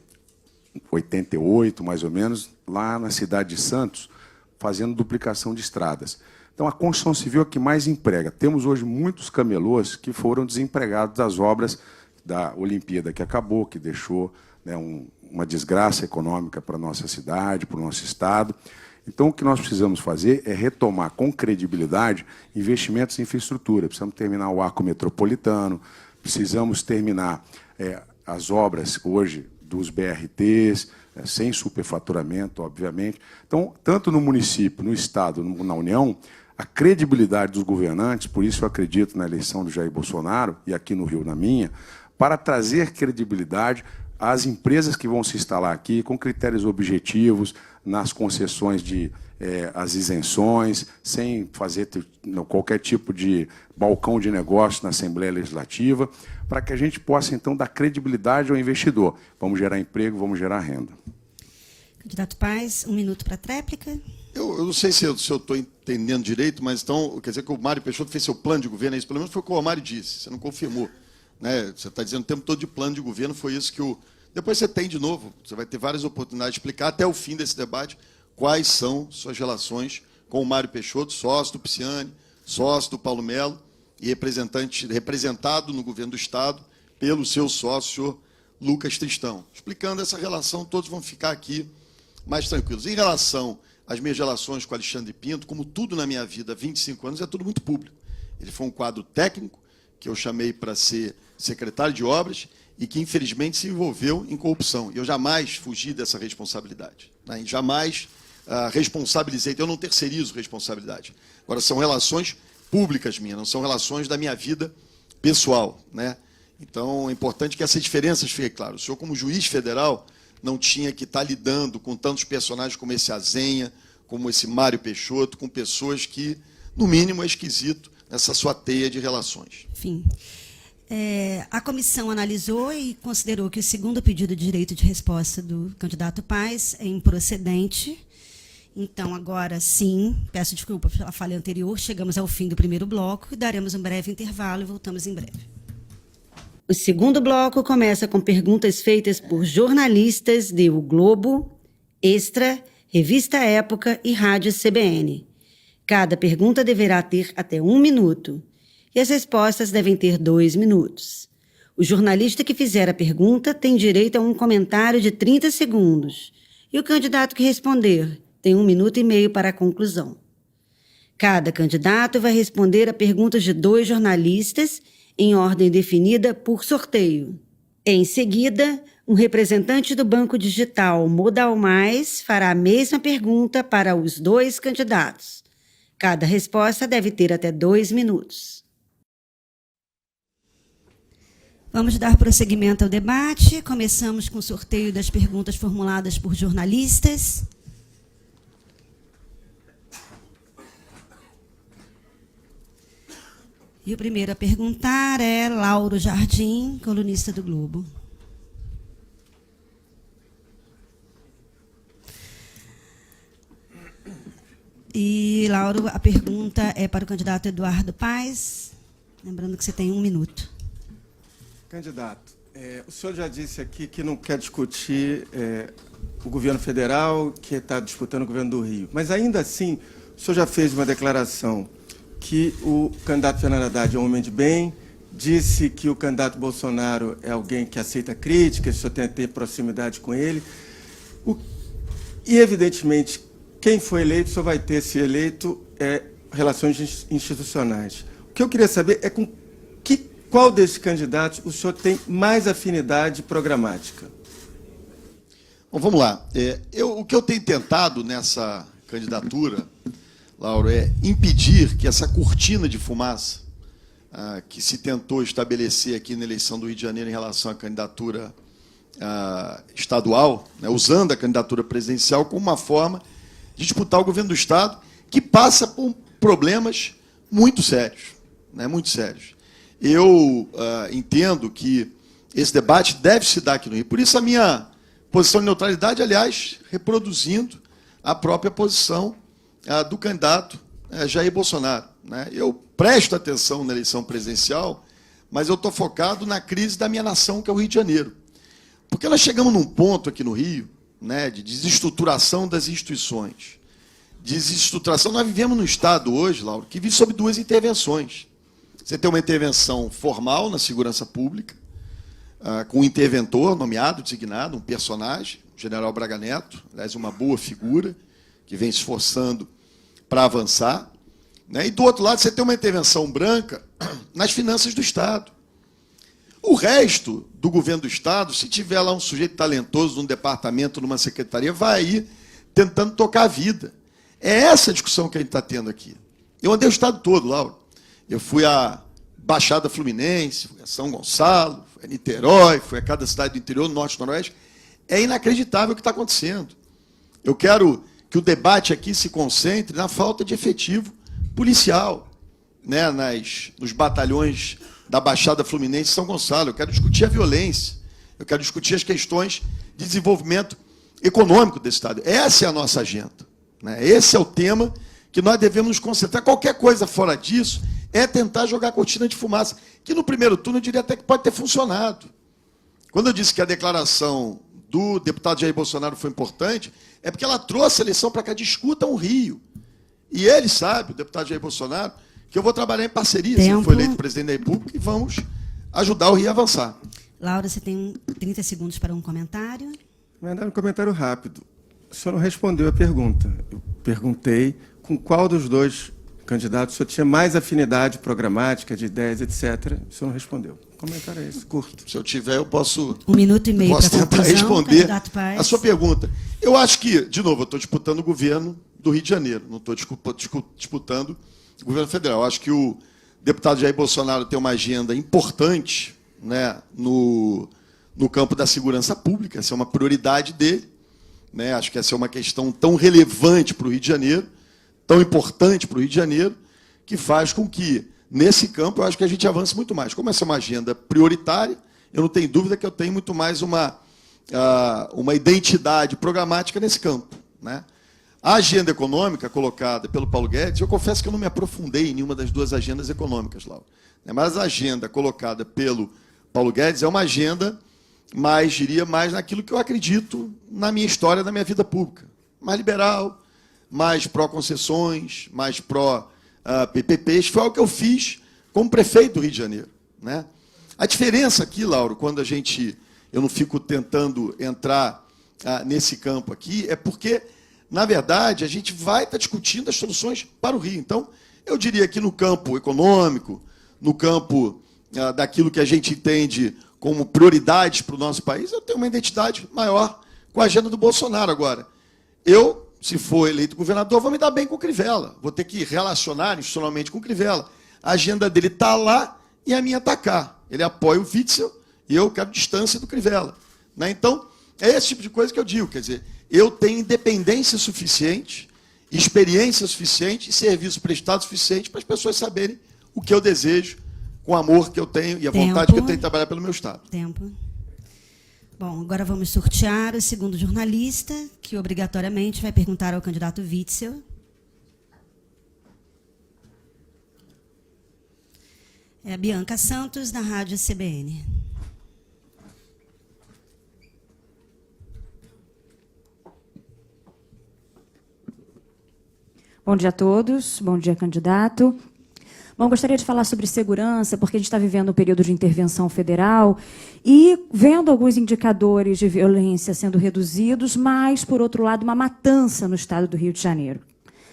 88, mais ou menos, lá na cidade de Santos, fazendo duplicação de estradas. Então, a construção civil é a que mais emprega. Temos hoje muitos camelôs que foram desempregados das obras da Olimpíada que acabou, que deixou uma desgraça econômica para a nossa cidade, para o nosso Estado. Então, o que nós precisamos fazer é retomar com credibilidade investimentos em infraestrutura. Precisamos terminar o arco metropolitano, precisamos terminar as obras hoje dos BRTs, sem superfaturamento, obviamente. Então, tanto no município, no Estado, na União, a credibilidade dos governantes, por isso eu acredito na eleição do Jair Bolsonaro, e aqui no Rio na minha, para trazer credibilidade às empresas que vão se instalar aqui, com critérios objetivos, nas concessões as isenções, sem fazer qualquer tipo de balcão de negócio na Assembleia Legislativa, para que a gente possa, então, dar credibilidade ao investidor. Vamos gerar emprego, vamos gerar renda. Candidato Paes, 1 minuto para a tréplica. Eu não sei se eu estou entendendo direito, mas então quer dizer que o Mário Peixoto fez seu plano de governo, é isso? Pelo menos foi o que o Mário disse, você não confirmou. Né? Você está dizendo o tempo todo de plano de governo, foi isso que o... Depois você tem de novo, você vai ter várias oportunidades de explicar até o fim desse debate quais são suas relações com o Mário Peixoto, sócio do Pisciani, sócio do Paulo Melo e representado no governo do Estado pelo seu sócio Lucas Tristão. Explicando essa relação, todos vão ficar aqui mais tranquilos. Em relação às minhas relações com Alexandre Pinto, como tudo na minha vida há 25 anos, é tudo muito público. Ele foi um quadro técnico que eu chamei para ser secretário de obras e que, infelizmente, se envolveu em corrupção. E eu jamais fugi dessa responsabilidade. Né? E jamais responsabilizei. Eu não terceirizo responsabilidade. Agora, são relações públicas minhas, não são relações da minha vida pessoal. Né? Então, é importante que essas diferenças fiquem claras. O senhor, como juiz federal, não tinha que estar lidando com tantos personagens como esse Azenha, como esse Mário Peixoto, com pessoas que, no mínimo, é esquisito essa sua teia de relações. Enfim, a comissão analisou e considerou que o segundo pedido de direito de resposta do candidato Paes é improcedente. Então, agora sim, peço desculpa pela falha anterior, chegamos ao fim do primeiro bloco e daremos um breve intervalo e voltamos em breve. O segundo bloco começa com perguntas feitas por jornalistas de O Globo, Extra, Revista Época e Rádio CBN. Cada pergunta deverá ter até 1 minuto e as respostas devem ter 2 minutos. O jornalista que fizer a pergunta tem direito a um comentário de 30 segundos e o candidato que responder tem 1 minuto e meio para a conclusão. Cada candidato vai responder a perguntas de 2 jornalistas em ordem definida por sorteio. Em seguida, um representante do Banco Digital Modal Mais fará a mesma pergunta para os 2 candidatos. Cada resposta deve ter até 2 minutos. Vamos dar prosseguimento ao debate. Começamos com o sorteio das perguntas formuladas por jornalistas. E o primeiro a perguntar é Lauro Jardim, colunista do Globo. E, Lauro, a pergunta é para o candidato Eduardo Paes. Lembrando que você tem 1 minuto. Candidato, o senhor já disse aqui que não quer discutir o governo federal, que está disputando o governo do Rio. Mas, ainda assim, o senhor já fez uma declaração que o candidato Fernando Haddad é um homem de bem, disse que o candidato Bolsonaro é alguém que aceita críticas, o senhor tem que ter proximidade com ele. E, evidentemente, quem foi eleito só vai ter, se eleito, relações institucionais. O que eu queria saber é qual desses candidatos o senhor tem mais afinidade programática? Bom, vamos lá. O que eu tenho tentado nessa candidatura, Lauro, é impedir que essa cortina de fumaça que se tentou estabelecer aqui na eleição do Rio de Janeiro em relação à candidatura estadual, né, usando a candidatura presidencial como uma forma de disputar o governo do Estado, que passa por problemas muito sérios. Né, muito sérios. Eu entendo que esse debate deve se dar aqui no Rio. Por isso a minha posição de neutralidade, aliás, reproduzindo a própria posição do candidato Jair Bolsonaro. Né? Eu presto atenção na eleição presidencial, mas eu estou focado na crise da minha nação, que é o Rio de Janeiro. Porque nós chegamos num ponto aqui no Rio, né, de desestruturação das instituições. Desestruturação, nós vivemos num Estado hoje, Lauro, que vive sob 2 intervenções. Você tem uma intervenção formal na segurança pública, com um interventor nomeado, designado, um personagem, o general Braga Neto, aliás, uma boa figura, que vem se esforçando para avançar. Né? E, do outro lado, você tem uma intervenção branca nas finanças do Estado. O resto do governo do Estado, se tiver lá um sujeito talentoso num departamento, numa secretaria, vai aí tentando tocar a vida. É essa a discussão que a gente está tendo aqui. Eu andei o Estado todo, Lauro. Eu fui à Baixada Fluminense, fui a São Gonçalo, fui a Niterói, fui a cada cidade do interior, do Norte e Noroeste. É inacreditável o que está acontecendo. Eu quero que o debate aqui se concentre na falta de efetivo policial, né, nos batalhões da Baixada Fluminense e São Gonçalo. Eu quero discutir a violência, eu quero discutir as questões de desenvolvimento econômico desse Estado. Essa é a nossa agenda, né? Esse é o tema que nós devemos nos concentrar. Qualquer coisa fora disso é tentar jogar cortina de fumaça, que no primeiro turno eu diria até que pode ter funcionado. Quando eu disse que a declaração do deputado Jair Bolsonaro foi importante, é porque ela trouxe a eleição para cá, discutam o Rio. E ele sabe, o deputado Jair Bolsonaro, que eu vou trabalhar em parceria, se ele for eleito presidente da República, e vamos ajudar o Rio a avançar. Laura, você tem 30 segundos para um comentário. Vai dar um comentário rápido. O senhor não respondeu a pergunta. Eu perguntei com qual dos dois candidatos o senhor tinha mais afinidade programática, de ideias, etc. O senhor não respondeu. O comentário é esse, curto. Se eu tiver, eu posso... 1 minuto e meio para tentar conclusão, responder candidato Paes. a sua pergunta. Eu acho que, de novo, eu estou disputando o governo do Rio de Janeiro, não estou disputando o governo federal. Eu acho que o deputado Jair Bolsonaro tem uma agenda importante, né, no campo da segurança pública, essa é uma prioridade dele, né? Acho que essa é uma questão tão relevante para o Rio de Janeiro, tão importante para o Rio de Janeiro, que faz com que, nesse campo, eu acho que a gente avance muito mais. Como essa é uma agenda prioritária, eu não tenho dúvida que eu tenho muito mais uma identidade programática nesse campo, né? A agenda econômica colocada pelo Paulo Guedes, eu confesso que eu não me aprofundei em nenhuma das duas agendas econômicas, Laura. Mas a agenda colocada pelo Paulo Guedes é uma agenda diria mais naquilo que eu acredito na minha história, na minha vida pública. Mais liberal, mais pró-concessões, mais pró-PPPs. Foi o que eu fiz como prefeito do Rio de Janeiro, né? A diferença aqui, Lauro, quando eu não fico tentando entrar nesse campo aqui, é porque, na verdade, a gente vai estar discutindo as soluções para o Rio. Então, eu diria que no campo econômico, no campo daquilo que a gente entende como prioridades para o nosso país, eu tenho uma identidade maior com a agenda do Bolsonaro. Agora, eu, se for eleito governador, vou me dar bem com o Crivella. Vou ter que relacionar institucionalmente com o Crivella. A agenda dele está lá e a minha está cá. Ele apoia o Witzel e eu quero distância do Crivella, né? Então, é esse tipo de coisa que eu digo. Quer dizer, eu tenho independência suficiente, experiência suficiente e serviço prestado suficiente para as pessoas saberem o que eu desejo, com o amor que eu tenho e a vontade que eu tenho de trabalhar pelo meu Estado. Tempo. Bom, agora vamos sortear o segundo jornalista, que obrigatoriamente vai perguntar ao candidato Witzel. É a Bianca Santos, da Rádio CBN. Bom dia a todos, bom dia, candidato. Bom, gostaria de falar sobre segurança, porque a gente está vivendo um período de intervenção federal e vendo alguns indicadores de violência sendo reduzidos, mas, por outro lado, uma matança no estado do Rio de Janeiro.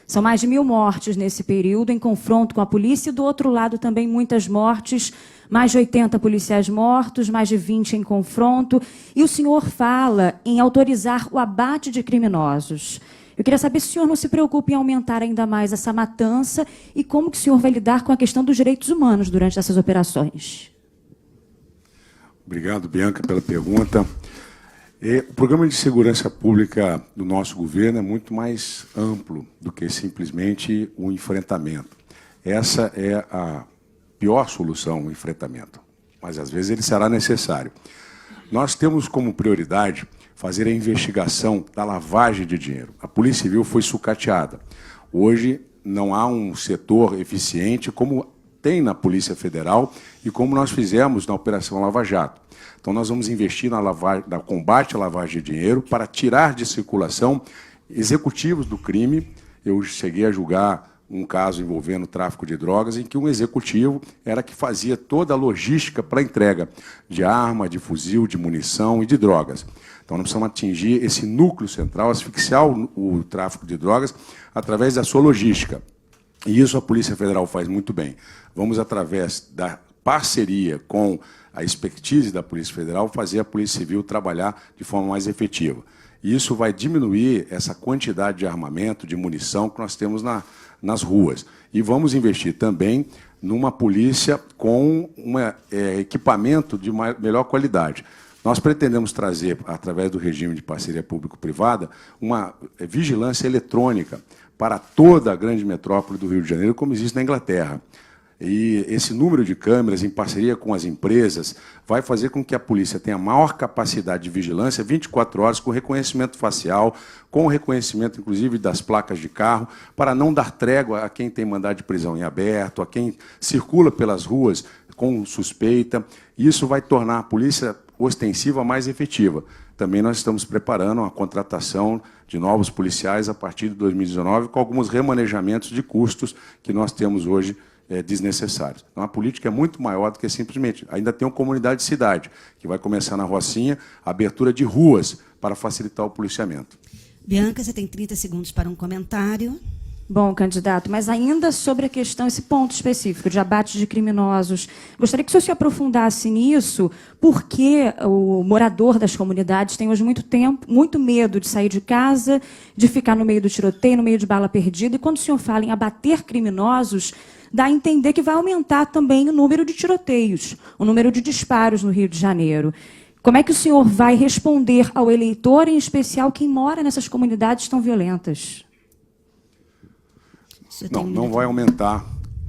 São mais de 1.000 mortes nesse período, em confronto com a polícia, e, do outro lado, também muitas mortes, mais de 80 policiais mortos, mais de 20 em confronto. E o senhor fala em autorizar o abate de criminosos. Eu queria saber se o senhor não se preocupa em aumentar ainda mais essa matança e como que o senhor vai lidar com a questão dos direitos humanos durante essas operações. Obrigado, Bianca, pela pergunta. O programa de segurança pública do nosso governo é muito mais amplo do que simplesmente o enfrentamento. Essa é a pior solução, o enfrentamento, mas às vezes ele será necessário. Nós temos como prioridade fazer a investigação da lavagem de dinheiro. A Polícia Civil foi sucateada. Hoje não há um setor eficiente como tem na Polícia Federal e como nós fizemos na Operação Lava Jato. Então, nós vamos investir no combate à lavagem de dinheiro para tirar de circulação executivos do crime. Eu cheguei a julgar um caso envolvendo tráfico de drogas, em que um executivo era que fazia toda a logística para a entrega de arma, de fuzil, de munição e de drogas. Então, nós precisamos atingir esse núcleo central, asfixiar o tráfico de drogas através da sua logística. E isso a Polícia Federal faz muito bem. Vamos, através da parceria com a expertise da Polícia Federal, fazer a Polícia Civil trabalhar de forma mais efetiva. E isso vai diminuir essa quantidade de armamento, de munição que nós temos nas ruas. E vamos investir também numa polícia com equipamento de melhor qualidade. Nós pretendemos trazer, através do regime de parceria público-privada, uma vigilância eletrônica para toda a grande metrópole do Rio de Janeiro, como existe na Inglaterra. E esse número de câmeras, em parceria com as empresas, vai fazer com que a polícia tenha maior capacidade de vigilância 24 horas, com reconhecimento facial, com reconhecimento, inclusive, das placas de carro, para não dar trégua a quem tem mandado de prisão em aberto, a quem circula pelas ruas com suspeita. Isso vai tornar a polícia ostensiva mais efetiva. Também nós estamos preparando a contratação de novos policiais a partir de 2019, com alguns remanejamentos de custos que nós temos hoje desnecessários. Então, a política é muito maior do que simplesmente... Ainda tem uma comunidade de cidade, que vai começar na Rocinha, a abertura de ruas para facilitar o policiamento. Bianca, você tem 30 segundos para um comentário. Bom, candidato, mas ainda sobre a questão, esse ponto específico de abate de criminosos, gostaria que o senhor se aprofundasse nisso, porque o morador das comunidades tem hoje muito medo de sair de casa, de ficar no meio do tiroteio, no meio de bala perdida, e quando o senhor fala em abater criminosos, dá a entender que vai aumentar também o número de tiroteios, o número de disparos no Rio de Janeiro. Como é que o senhor vai responder ao eleitor, em especial quem mora nessas comunidades tão violentas? Não vai aumentar.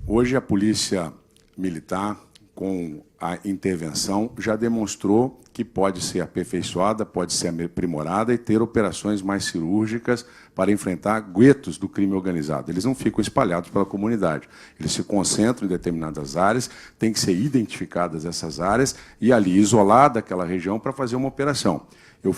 Hoje a Polícia Militar, com a intervenção, já demonstrou que pode ser aperfeiçoada, pode ser aprimorada e ter operações mais cirúrgicas para enfrentar guetos do crime organizado. Eles não ficam espalhados pela comunidade. Eles se concentram em determinadas áreas, tem que ser identificadas essas áreas e ali isolada aquela região para fazer uma operação. Eu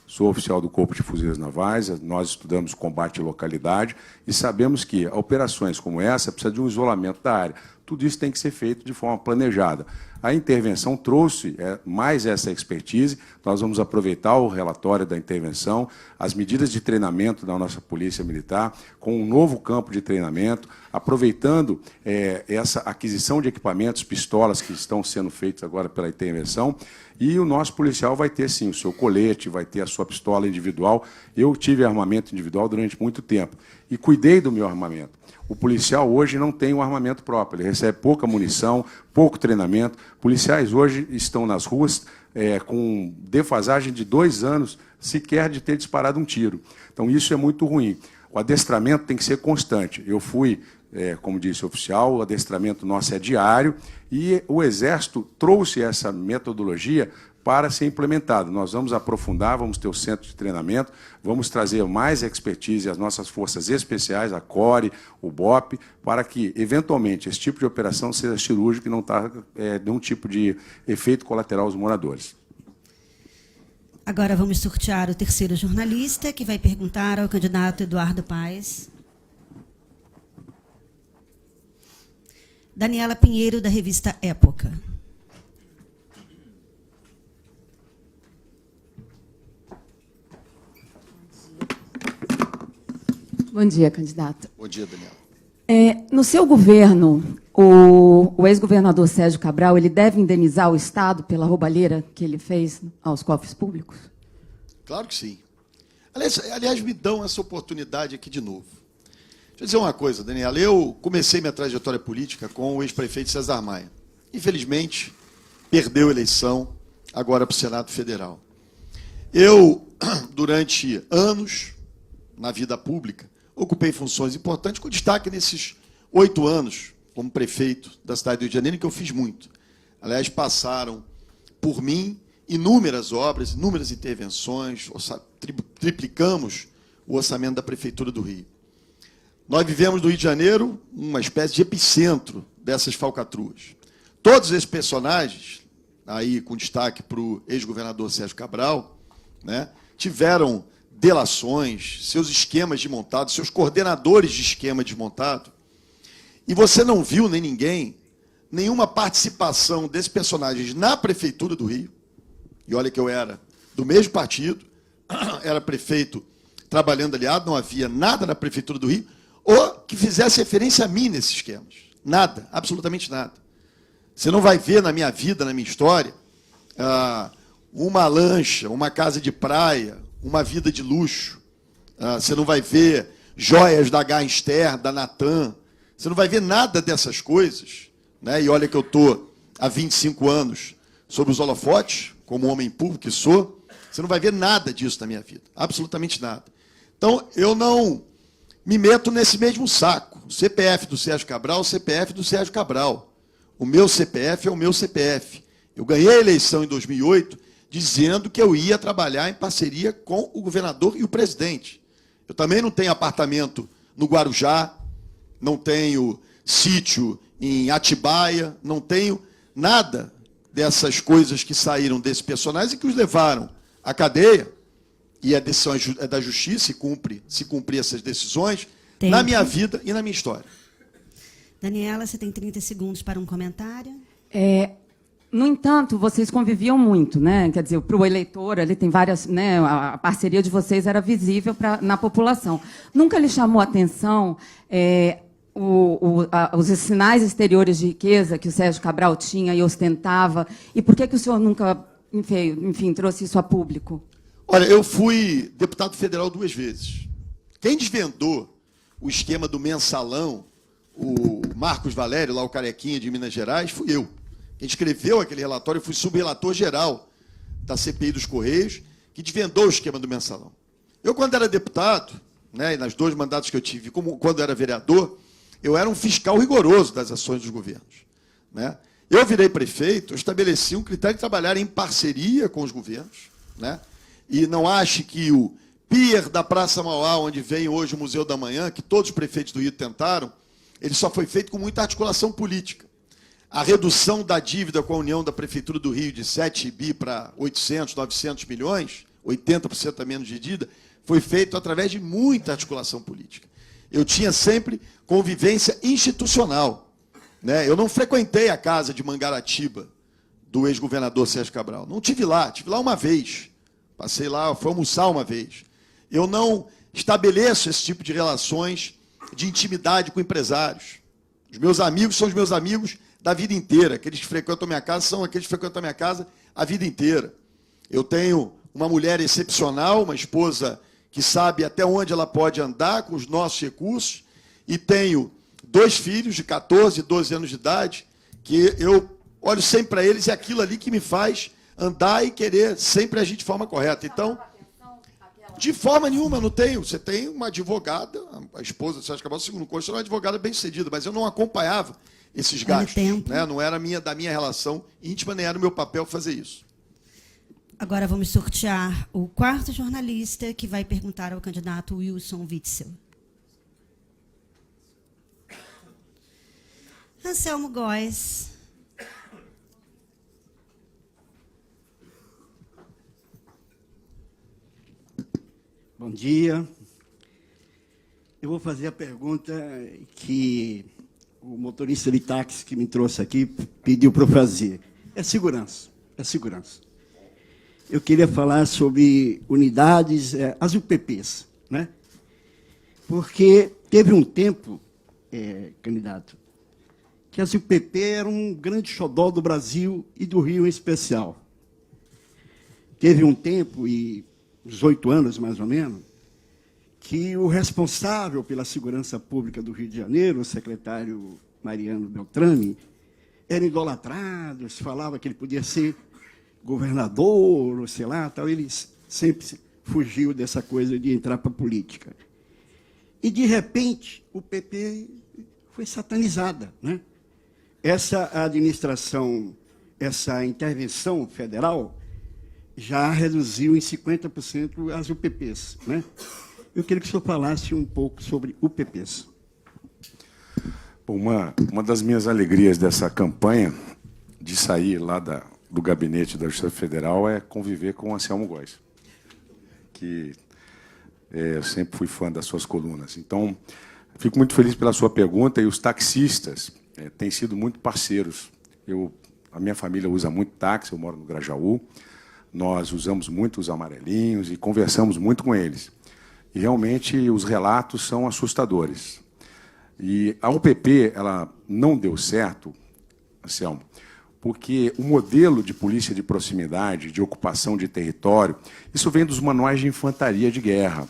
sou oficial do Corpo de Fuzileiros Navais, nós estudamos combate à localidade e sabemos que operações como essa precisam de um isolamento da área. Tudo isso tem que ser feito de forma planejada. A intervenção trouxe mais essa expertise, nós vamos aproveitar o relatório da intervenção, as medidas de treinamento da nossa Polícia Militar, com um novo campo de treinamento, aproveitando essa aquisição de equipamentos, pistolas que estão sendo feitos agora pela intervenção, e o nosso policial vai ter, sim, o seu colete, vai ter a sua pistola individual. Eu tive armamento individual durante muito tempo e cuidei do meu armamento. O policial hoje não tem um armamento próprio, ele recebe pouca munição, pouco treinamento. Policiais hoje estão nas ruas com defasagem de 2 anos sequer de ter disparado um tiro. Então, isso é muito ruim. O adestramento tem que ser constante. Eu fui, como disse o oficial, o adestramento nosso é diário e o Exército trouxe essa metodologia para ser implementado. Nós vamos aprofundar, vamos ter o centro de treinamento, vamos trazer mais expertise às nossas forças especiais, a CORE, o BOP, para que, eventualmente, esse tipo de operação seja cirúrgica e não traga nenhum tipo de efeito colateral aos moradores. Agora vamos sortear o terceiro jornalista, que vai perguntar ao candidato Eduardo Paes. Daniela Pinheiro, da revista Época. Bom dia, candidato. Bom dia, Daniela. No seu governo, o ex-governador Sérgio Cabral ele deve indenizar o Estado pela roubalheira que ele fez aos cofres públicos? Claro que sim. Aliás, me dão essa oportunidade aqui de novo. Deixa eu dizer uma coisa, Daniela. Eu comecei minha trajetória política com o ex-prefeito César Maia. Infelizmente, perdeu a eleição agora para o Senado Federal. Eu, durante anos, na vida pública, ocupei funções importantes, com destaque nesses 8 anos como prefeito da cidade do Rio de Janeiro, em que eu fiz muito. Aliás, passaram por mim inúmeras obras, inúmeras intervenções, triplicamos o orçamento da Prefeitura do Rio. Nós vivemos no Rio de Janeiro uma espécie de epicentro dessas falcatruas. Todos esses personagens, aí com destaque para o ex-governador Sérgio Cabral, né, tiveram delações, seus esquemas desmontados, seus coordenadores de esquema desmontado. E você não viu, nem ninguém, nenhuma participação desses personagens na Prefeitura do Rio. E olha que eu era do mesmo partido, era prefeito trabalhando aliado, não havia nada na Prefeitura do Rio, ou que fizesse referência a mim nesses esquemas. Nada, absolutamente nada. Você não vai ver na minha vida, na minha história, uma lancha, uma casa de praia, uma vida de luxo. Você não vai ver joias da Gainster, da Natan. Você não vai ver nada dessas coisas. Né? E olha que eu estou há 25 anos sob os holofotes, como homem público que sou. Você não vai ver nada disso na minha vida. Absolutamente nada. Então, eu não me meto nesse mesmo saco. O CPF do Sérgio Cabral é o CPF do Sérgio Cabral. O meu CPF é o meu CPF. Eu ganhei a eleição em 2008 dizendo que eu ia trabalhar em parceria com o governador e o presidente. Eu também não tenho apartamento no Guarujá, não tenho sítio em Atibaia, não tenho nada dessas coisas que saíram desses personagens e que os levaram à cadeia, e a decisão é da justiça, se cumprir essas decisões, na minha vida e na minha história. Daniela, você tem 30 segundos para um comentário. No entanto, vocês conviviam muito, né? Quer dizer, para o eleitor, ali tem várias, né? A parceria de vocês era visível na população. Nunca lhe chamou a atenção os sinais exteriores de riqueza que o Sérgio Cabral tinha e ostentava? E por que o senhor nunca, enfim, trouxe isso a público? Olha, eu fui deputado federal 2 vezes. Quem desvendou o esquema do mensalão, o Marcos Valério, lá o carequinha de Minas Gerais, fui eu. Quem escreveu aquele relatório, eu fui subrelator geral da CPI dos Correios, que desvendou o esquema do mensalão. Eu, quando era deputado, né, e nas 2 mandatos que eu tive, como quando era vereador, eu era um fiscal rigoroso das ações dos governos, né? Eu virei prefeito, eu estabeleci um critério de trabalhar em parceria com os governos, né? E não ache que o pier da Praça Mauá, onde vem hoje o Museu da Manhã, que todos os prefeitos do Rio tentaram, ele só foi feito com muita articulação política. A redução da dívida com a União da Prefeitura do Rio de 7 bi para 800, 900 milhões, 80% a menos de dívida, foi feito através de muita articulação política. Eu tinha sempre convivência institucional, né? Eu não frequentei a casa de Mangaratiba do ex-governador Sérgio Cabral. Não tive lá uma vez. Passei lá, fui almoçar uma vez. Eu não estabeleço esse tipo de relações de intimidade com empresários. Os meus amigos são os meus amigos da vida inteira. Aqueles que frequentam a minha casa são aqueles que frequentam a minha casa a vida inteira. Eu tenho uma mulher excepcional, uma esposa que sabe até onde ela pode andar com os nossos recursos, e tenho 2 filhos de 14 e 12 anos de idade, que eu olho sempre para eles, e é aquilo ali que me faz andar e querer sempre agir de forma correta. Então, de forma nenhuma, não tenho. Você tem uma advogada, a esposa do Sérgio Cabral, segundo consta, uma advogada bem-sucedida, mas eu não acompanhava esses gastos, né? Não era da minha relação íntima, nem era o meu papel fazer isso. Agora vamos sortear o 4º jornalista que vai perguntar ao candidato Wilson Witzel. Anselmo Góes. Bom dia. Eu vou fazer a pergunta que o motorista de táxi que me trouxe aqui pediu para eu fazer. É segurança. Eu queria falar sobre unidades, as UPPs, né? Porque teve um tempo, candidato, que as UPP eram um grande xodó do Brasil e do Rio em especial. Teve um tempo, e uns 8 anos mais ou menos, que o responsável pela segurança pública do Rio de Janeiro, o secretário Mariano Beltrame, era idolatrado, se falava que ele podia ser governador, ou sei lá, tal. Ele sempre fugiu dessa coisa de entrar para a política. E, de repente, o PP foi satanizada, né? Essa administração, essa intervenção federal já reduziu em 50% as UPPs, né? Eu queria que o senhor falasse um pouco sobre UPPs. Bom, uma das minhas alegrias dessa campanha, de sair lá do gabinete da Justiça Federal, é conviver com o Anselmo Góes, que eu sempre fui fã das suas colunas. Então, fico muito feliz pela sua pergunta, e os taxistas têm sido muito parceiros. A minha família usa muito táxi, eu moro no Grajaú, nós usamos muito os amarelinhos e conversamos muito com eles. E, realmente, os relatos são assustadores. E a UPP ela não deu certo, Anselmo, porque o modelo de polícia de proximidade, de ocupação de território, isso vem dos manuais de infantaria de guerra.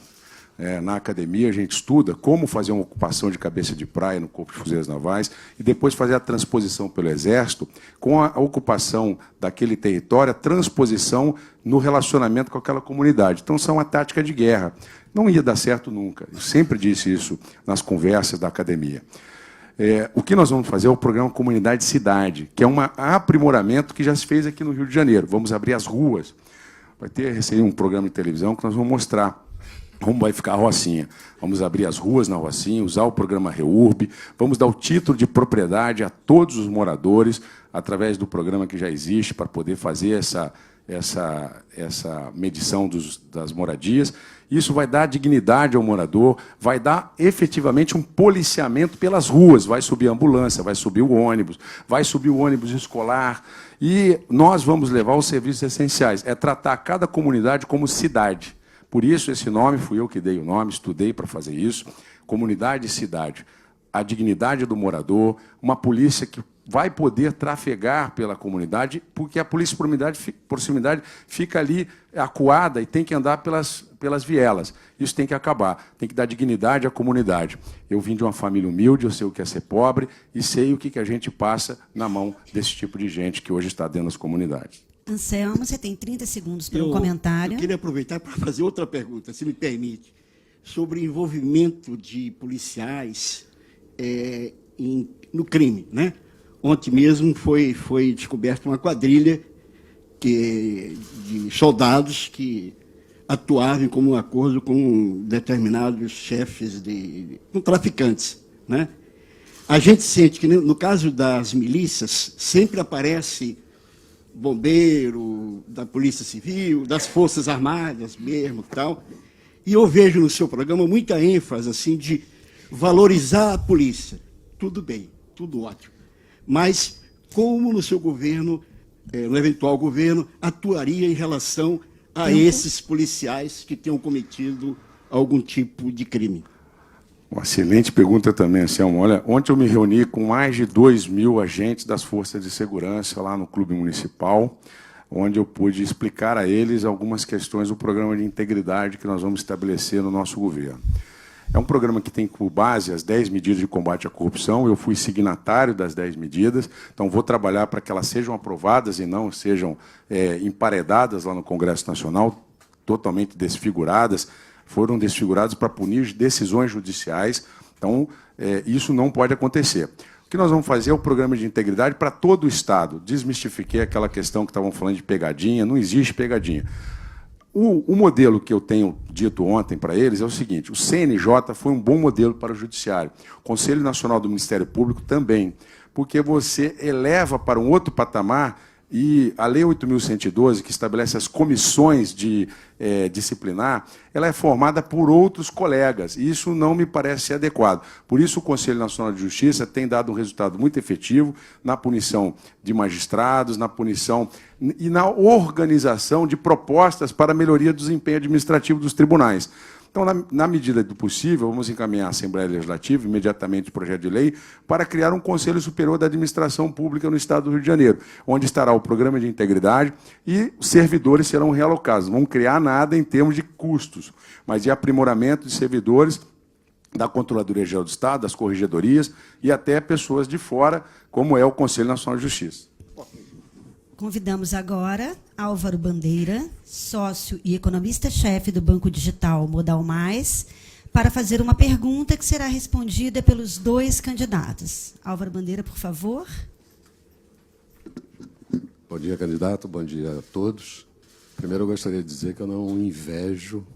Na academia, a gente estuda como fazer uma ocupação de cabeça de praia no Corpo de Fuzileiros Navais e depois fazer a transposição pelo Exército com a ocupação daquele território, a transposição no relacionamento com aquela comunidade. Então, são uma tática de guerra. Não ia dar certo nunca. Eu sempre disse isso nas conversas da academia. O que nós vamos fazer é o programa Comunidade Cidade, que é um aprimoramento que já se fez aqui no Rio de Janeiro. Vamos abrir as ruas. Vai ter um programa de televisão que nós vamos mostrar como vai ficar a Rocinha. Vamos abrir as ruas na Rocinha, usar o programa REURB, vamos dar o título de propriedade a todos os moradores, através do programa que já existe, para poder fazer essa medição das moradias. Isso vai dar dignidade ao morador, vai dar efetivamente um policiamento pelas ruas, vai subir a ambulância, vai subir o ônibus escolar, e nós vamos levar os serviços essenciais. É tratar cada comunidade como cidade. Por isso, esse nome, fui eu que dei o nome, estudei para fazer isso, Comunidade e Cidade. A dignidade do morador, uma polícia que vai poder trafegar pela comunidade, porque a polícia de proximidade fica ali acuada e tem que andar pelas vielas. Isso tem que acabar, tem que dar dignidade à comunidade. Eu vim de uma família humilde, eu sei o que é ser pobre e sei o que a gente passa na mão desse tipo de gente que hoje está dentro das comunidades. Anselmo, você tem 30 segundos para um comentário. Eu queria aproveitar para fazer outra pergunta, se me permite, sobre o envolvimento de policiais no crime, né? Ontem mesmo foi descoberta uma quadrilha de soldados que atuavam como um acordo com determinados chefes com traficantes, né? A gente sente que, no caso das milícias, sempre aparece bombeiro, da Polícia Civil, das Forças Armadas mesmo, tal. E eu vejo no seu programa muita ênfase assim de valorizar a polícia. Tudo bem, tudo ótimo. Mas como no seu governo, no eventual governo, atuaria em relação a esses policiais que tenham cometido algum tipo de crime? Uma excelente pergunta também, Anselmo. Olha, ontem eu me reuni com mais de 2.000 agentes das forças de segurança lá no Clube Municipal, onde eu pude explicar a eles algumas questões do programa de integridade que nós vamos estabelecer no nosso governo. É um programa que tem por base as 10 medidas de combate à corrupção. Eu fui signatário das 10 medidas, então vou trabalhar para que elas sejam aprovadas e não sejam emparedadas lá no Congresso Nacional, totalmente desfiguradas. Foram desfigurados para punir decisões judiciais. Então, isso não pode acontecer. O que nós vamos fazer é o programa de integridade para todo o Estado. Desmistifiquei aquela questão que estavam falando de pegadinha, não existe pegadinha. O modelo que eu tenho dito ontem para eles é o seguinte: o CNJ foi um bom modelo para o Judiciário, o Conselho Nacional do Ministério Público também, porque você eleva para um outro patamar. E a Lei 8.112, que estabelece as comissões de disciplinar, ela é formada por outros colegas, e isso não me parece ser adequado. Por isso, o Conselho Nacional de Justiça tem dado um resultado muito efetivo na punição de magistrados, na punição e na organização de propostas para a melhoria do desempenho administrativo dos tribunais. Então, na medida do possível, vamos encaminhar à Assembleia Legislativa, imediatamente, o projeto de lei, para criar um Conselho Superior da Administração Pública no Estado do Rio de Janeiro, onde estará o programa de integridade e os servidores serão realocados. Não vão criar nada em termos de custos, mas de aprimoramento de servidores da Controladoria Geral do Estado, das corregedorias e até pessoas de fora, como é o Conselho Nacional de Justiça. Convidamos agora Álvaro Bandeira, sócio e economista-chefe do Banco Digital Modal Mais, para fazer uma pergunta que será respondida pelos dois candidatos. Álvaro Bandeira, por favor. Bom dia, candidato. Bom dia a todos. Primeiro, eu gostaria de dizer que eu não invejo,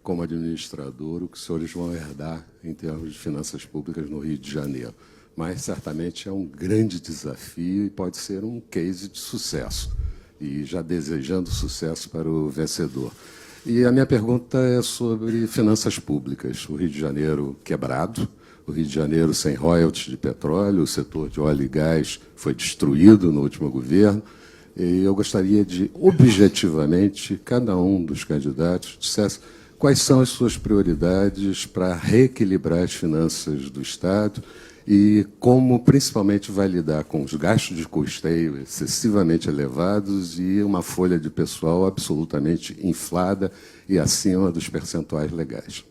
como administrador, o que os senhores vão herdar em termos de finanças públicas no Rio de Janeiro. Mas, certamente, é um grande desafio e pode ser um case de sucesso. E já desejando sucesso para o vencedor. E a minha pergunta é sobre finanças públicas. O Rio de Janeiro quebrado, o Rio de Janeiro sem royalties de petróleo, o setor de óleo e gás foi destruído no último governo. E eu gostaria de, objetivamente, cada um dos candidatos dissesse quais são as suas prioridades para reequilibrar as finanças do Estado e como, principalmente, vai lidar com os gastos de custeio excessivamente elevados e uma folha de pessoal absolutamente inflada e acima dos percentuais legais.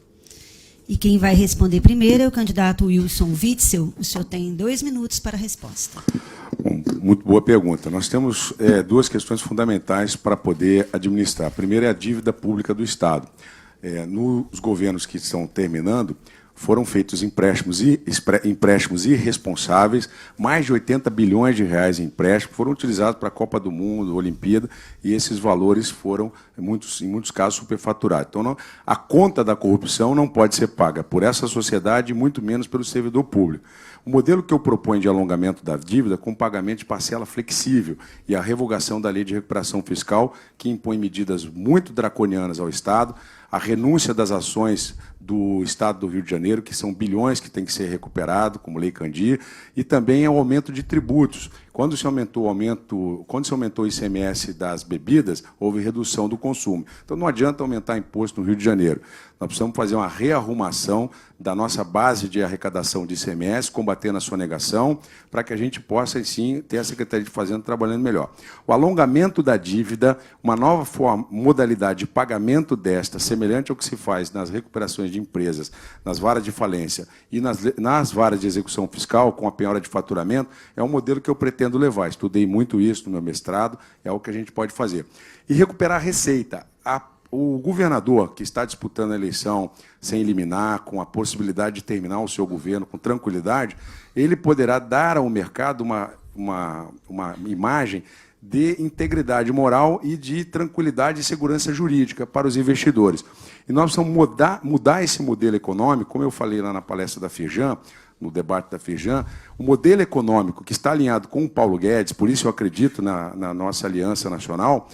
E quem vai responder primeiro é o candidato Wilson Witzel. O senhor tem 2 minutos para a resposta. Bom, muito boa pergunta. Nós temos duas questões fundamentais para poder administrar. A primeira é a dívida pública do Estado. Nos governos que estão terminando, foram feitos empréstimos irresponsáveis, mais de 80 bilhões de reais em empréstimos, foram utilizados para a Copa do Mundo, Olimpíada, e esses valores foram, em muitos casos, superfaturados. Então, a conta da corrupção não pode ser paga por essa sociedade, e muito menos pelo servidor público. O modelo que eu proponho de alongamento da dívida com pagamento de parcela flexível e a revogação da Lei de Recuperação Fiscal, que impõe medidas muito draconianas ao Estado, a renúncia das ações do Estado do Rio de Janeiro, que são bilhões que tem que ser recuperado, como Lei Candir, e também o aumento de tributos. Quando se aumentou o ICMS das bebidas, houve redução do consumo. Então, não adianta aumentar imposto no Rio de Janeiro. Nós precisamos fazer uma rearrumação da nossa base de arrecadação de ICMS, combatendo a sonegação, para que a gente possa, sim, ter a Secretaria de Fazenda trabalhando melhor. O alongamento da dívida, uma nova modalidade de pagamento desta, semelhante ao que se faz nas recuperações de empresas, nas varas de falência e nas varas de execução fiscal, com a penhora de faturamento, é um modelo que eu pretendo levar. Estudei muito isso no meu mestrado, é o que a gente pode fazer. E recuperar a receita. O governador que está disputando a eleição sem eliminar, com a possibilidade de terminar o seu governo com tranquilidade, ele poderá dar ao mercado uma imagem de integridade moral e de tranquilidade e segurança jurídica para os investidores. E nós precisamos mudar esse modelo econômico, como eu falei lá na palestra da Firjan, no debate da Firjan, o modelo econômico que está alinhado com o Paulo Guedes, por isso eu acredito na nossa aliança nacional,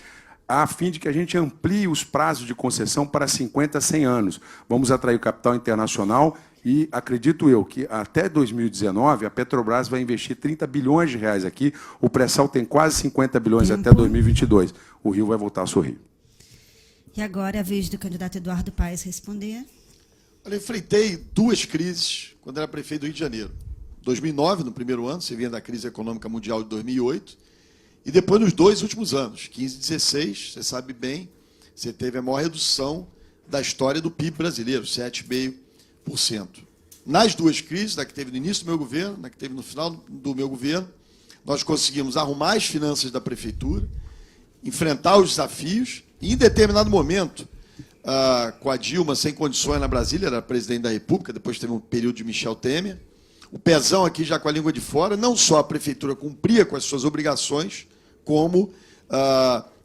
a fim de que a gente amplie os prazos de concessão para 50 a 100 anos. Vamos atrair o capital internacional e acredito eu que até 2019 a Petrobras vai investir 30 bilhões de reais aqui, o pré-sal tem quase 50 bilhões até 2022. O Rio vai voltar a sorrir. E agora é a vez do candidato Eduardo Paes responder. Olha, eu enfrentei 2 crises quando era prefeito do Rio de Janeiro. 2009, no primeiro ano, você vinha da crise econômica mundial de 2008, e depois nos 2 últimos anos, 15 e 16, você sabe bem, você teve a maior redução da história do PIB brasileiro, 7,5%. Nas 2 crises, da que teve no início do meu governo, da que teve no final do meu governo, nós conseguimos arrumar as finanças da prefeitura, enfrentar os desafios, e em determinado momento, com a Dilma sem condições na Brasília, era presidente da República, depois teve um período de Michel Temer, o pezão aqui já com a língua de fora, não só a prefeitura cumpria com as suas obrigações, como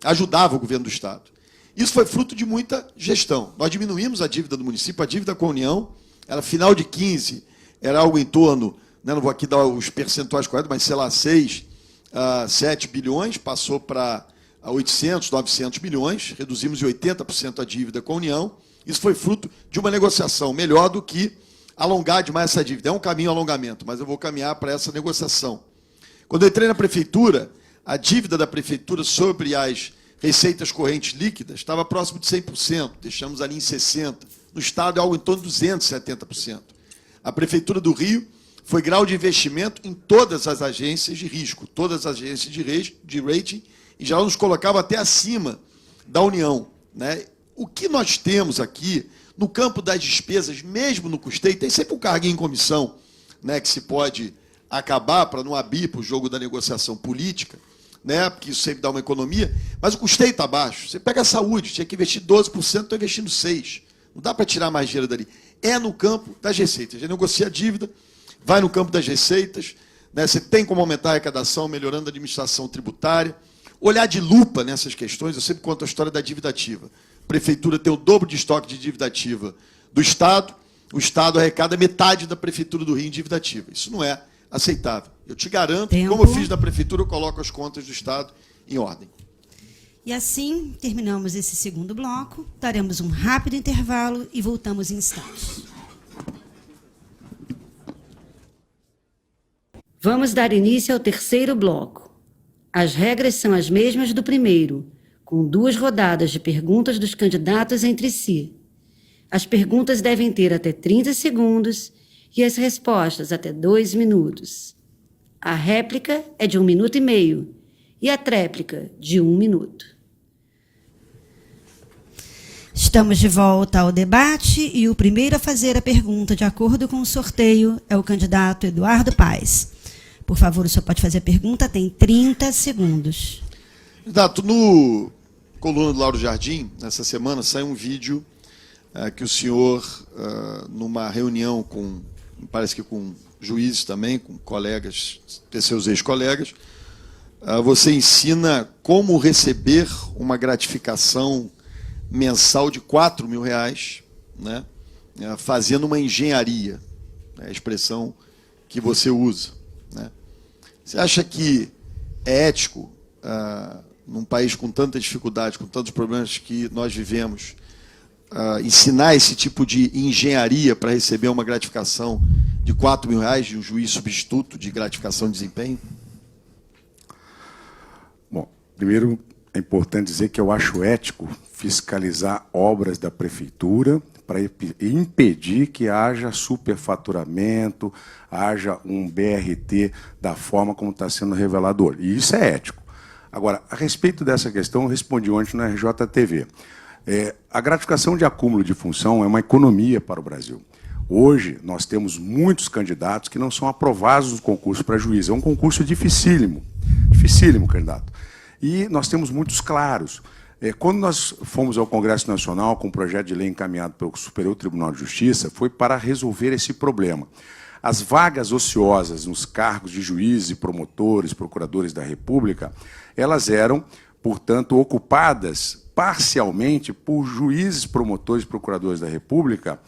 ajudava o governo do Estado. Isso foi fruto de muita gestão. Nós diminuímos a dívida do município, a dívida com a União, era final de 15, era algo em torno, né, não vou aqui dar os percentuais corretos, mas sei lá, 6, 7 bilhões, passou para 800, 900 milhões, reduzimos em 80% a dívida com a União. Isso foi fruto de uma negociação, melhor do que alongar demais essa dívida. É um caminho alongamento, mas eu vou caminhar para essa negociação. Quando eu entrei na prefeitura, a dívida da prefeitura sobre as receitas correntes líquidas estava próximo de 100%, deixamos ali em 60%. No Estado é algo em torno de 270%. A Prefeitura do Rio foi grau de investimento em todas as agências de risco, todas as agências de rating, e já nos colocava até acima da União, né? O que nós temos aqui, no campo das despesas, mesmo no custeio, tem sempre um carguinho em comissão, né, que se pode acabar para não abrir para o jogo da negociação política, né, porque isso sempre dá uma economia, mas o custeio está baixo. Você pega a saúde, tinha que investir 12%, estou investindo 6%. Não dá para tirar mais dinheiro dali. É no campo das receitas. A gente negocia a dívida, vai no campo das receitas, né, você tem como aumentar a arrecadação, melhorando a administração tributária, olhar de lupa nessas questões. Eu sempre conto a história da dívida ativa. A prefeitura tem o dobro de estoque de dívida ativa do Estado, o Estado arrecada metade da Prefeitura do Rio em dívida ativa. Isso não é aceitável. Eu te garanto que, como eu fiz na Prefeitura, eu coloco as contas do Estado em ordem. E assim, terminamos esse segundo bloco, daremos um rápido intervalo e voltamos em instantes. Vamos dar início ao terceiro bloco. As regras são as mesmas do primeiro, com 2 rodadas de perguntas dos candidatos entre si. As perguntas devem ter até 30 segundos e as respostas até 2 minutos. A réplica é de 1 minuto e meio e a tréplica de 1 minuto. Estamos de volta ao debate e o primeiro a fazer a pergunta, de acordo com o sorteio, é o candidato Eduardo Paes. Por favor, o senhor pode fazer a pergunta, tem 30 segundos. Candidato, no Coluna do Lauro Jardim, nessa semana, saiu um vídeo que o senhor, numa reunião com, parece que com juízes também, com colegas, seus ex-colegas, você ensina como receber uma gratificação mensal de R$4.000, né, fazendo uma engenharia, é a expressão que você usa, né? Você acha que é ético, num país com tanta dificuldade, com tantos problemas que nós vivemos, ensinar esse tipo de engenharia para receber uma gratificação de R$4.000 de um juiz substituto de gratificação de desempenho? Bom, primeiro é importante dizer que eu acho ético fiscalizar obras da prefeitura para impedir que haja superfaturamento, haja um BRT da forma como está sendo revelado hoje. E isso é ético. Agora, a respeito dessa questão, eu respondi ontem na RJTV. A gratificação de acúmulo de função é uma economia para o Brasil. Hoje, nós temos muitos candidatos que não são aprovados no concurso para juiz. É um concurso dificílimo, candidato. E nós temos muitos claros. Quando nós fomos ao Congresso Nacional com um projeto de lei encaminhado pelo Superior Tribunal de Justiça, foi para resolver esse problema. As vagas ociosas nos cargos de juízes, promotores, procuradores da República, elas eram, portanto, ocupadas parcialmente por juízes, promotores e procuradores da República,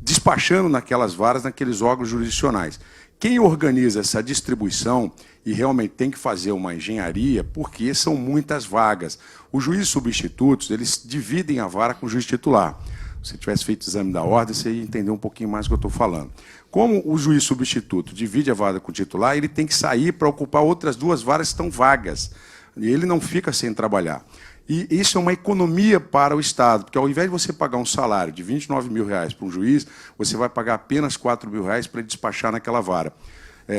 despachando naquelas varas, naqueles órgãos jurisdicionais. Quem organiza essa distribuição e realmente tem que fazer uma engenharia, porque são muitas vagas. Os juízes substitutos, eles dividem a vara com o juiz titular. Se você tivesse feito o exame da ordem, você ia entender um pouquinho mais do que eu estou falando. Como o juiz substituto divide a vara com o titular, ele tem que sair para ocupar outras duas varas que estão vagas. E ele não fica sem trabalhar. E isso é uma economia para o Estado, porque ao invés de você pagar um salário de R$29.000 para um juiz, você vai pagar apenas R$4.000 para ele despachar naquela vara.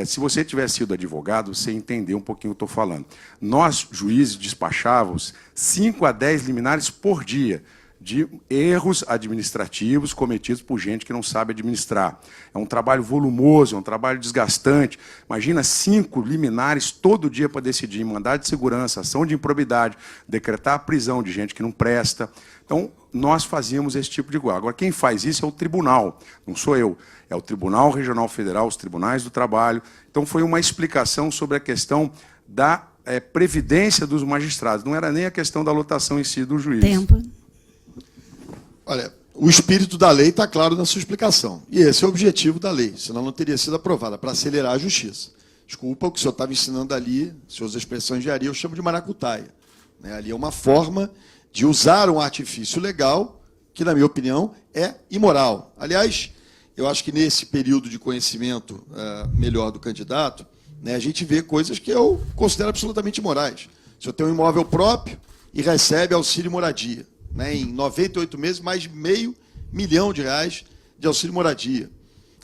Se você tivesse sido advogado, você entendeu um pouquinho o que eu estou falando. Nós, juízes, despachávamos 5 a 10 liminares por dia de erros administrativos cometidos por gente que não sabe administrar. É um trabalho volumoso, é um trabalho desgastante. Imagina 5 liminares todo dia para decidir mandado de segurança, ação de improbidade, decretar a prisão de gente que não presta. Então, nós fazíamos esse tipo de coisa. Agora, quem faz isso é o tribunal, não sou eu. É o Tribunal Regional Federal, os tribunais do trabalho. Então, foi uma explicação sobre a questão da previdência dos magistrados. Não era nem a questão da lotação em si do juiz. Tempo. Olha, o espírito da lei está claro na sua explicação. E esse é o objetivo da lei, senão não teria sido aprovada, para acelerar a justiça. Desculpa, o que o senhor estava ensinando ali, se usa a expressão engenharia, eu chamo de maracutaia. Ali é uma forma de usar um artifício legal, que, na minha opinião, é imoral. Aliás, eu acho que nesse período de conhecimento melhor do candidato, a gente vê coisas que eu considero absolutamente imorais. O senhor tem um imóvel próprio e recebe auxílio moradia. Em 98 meses, mais de R$500 milhão de auxílio moradia.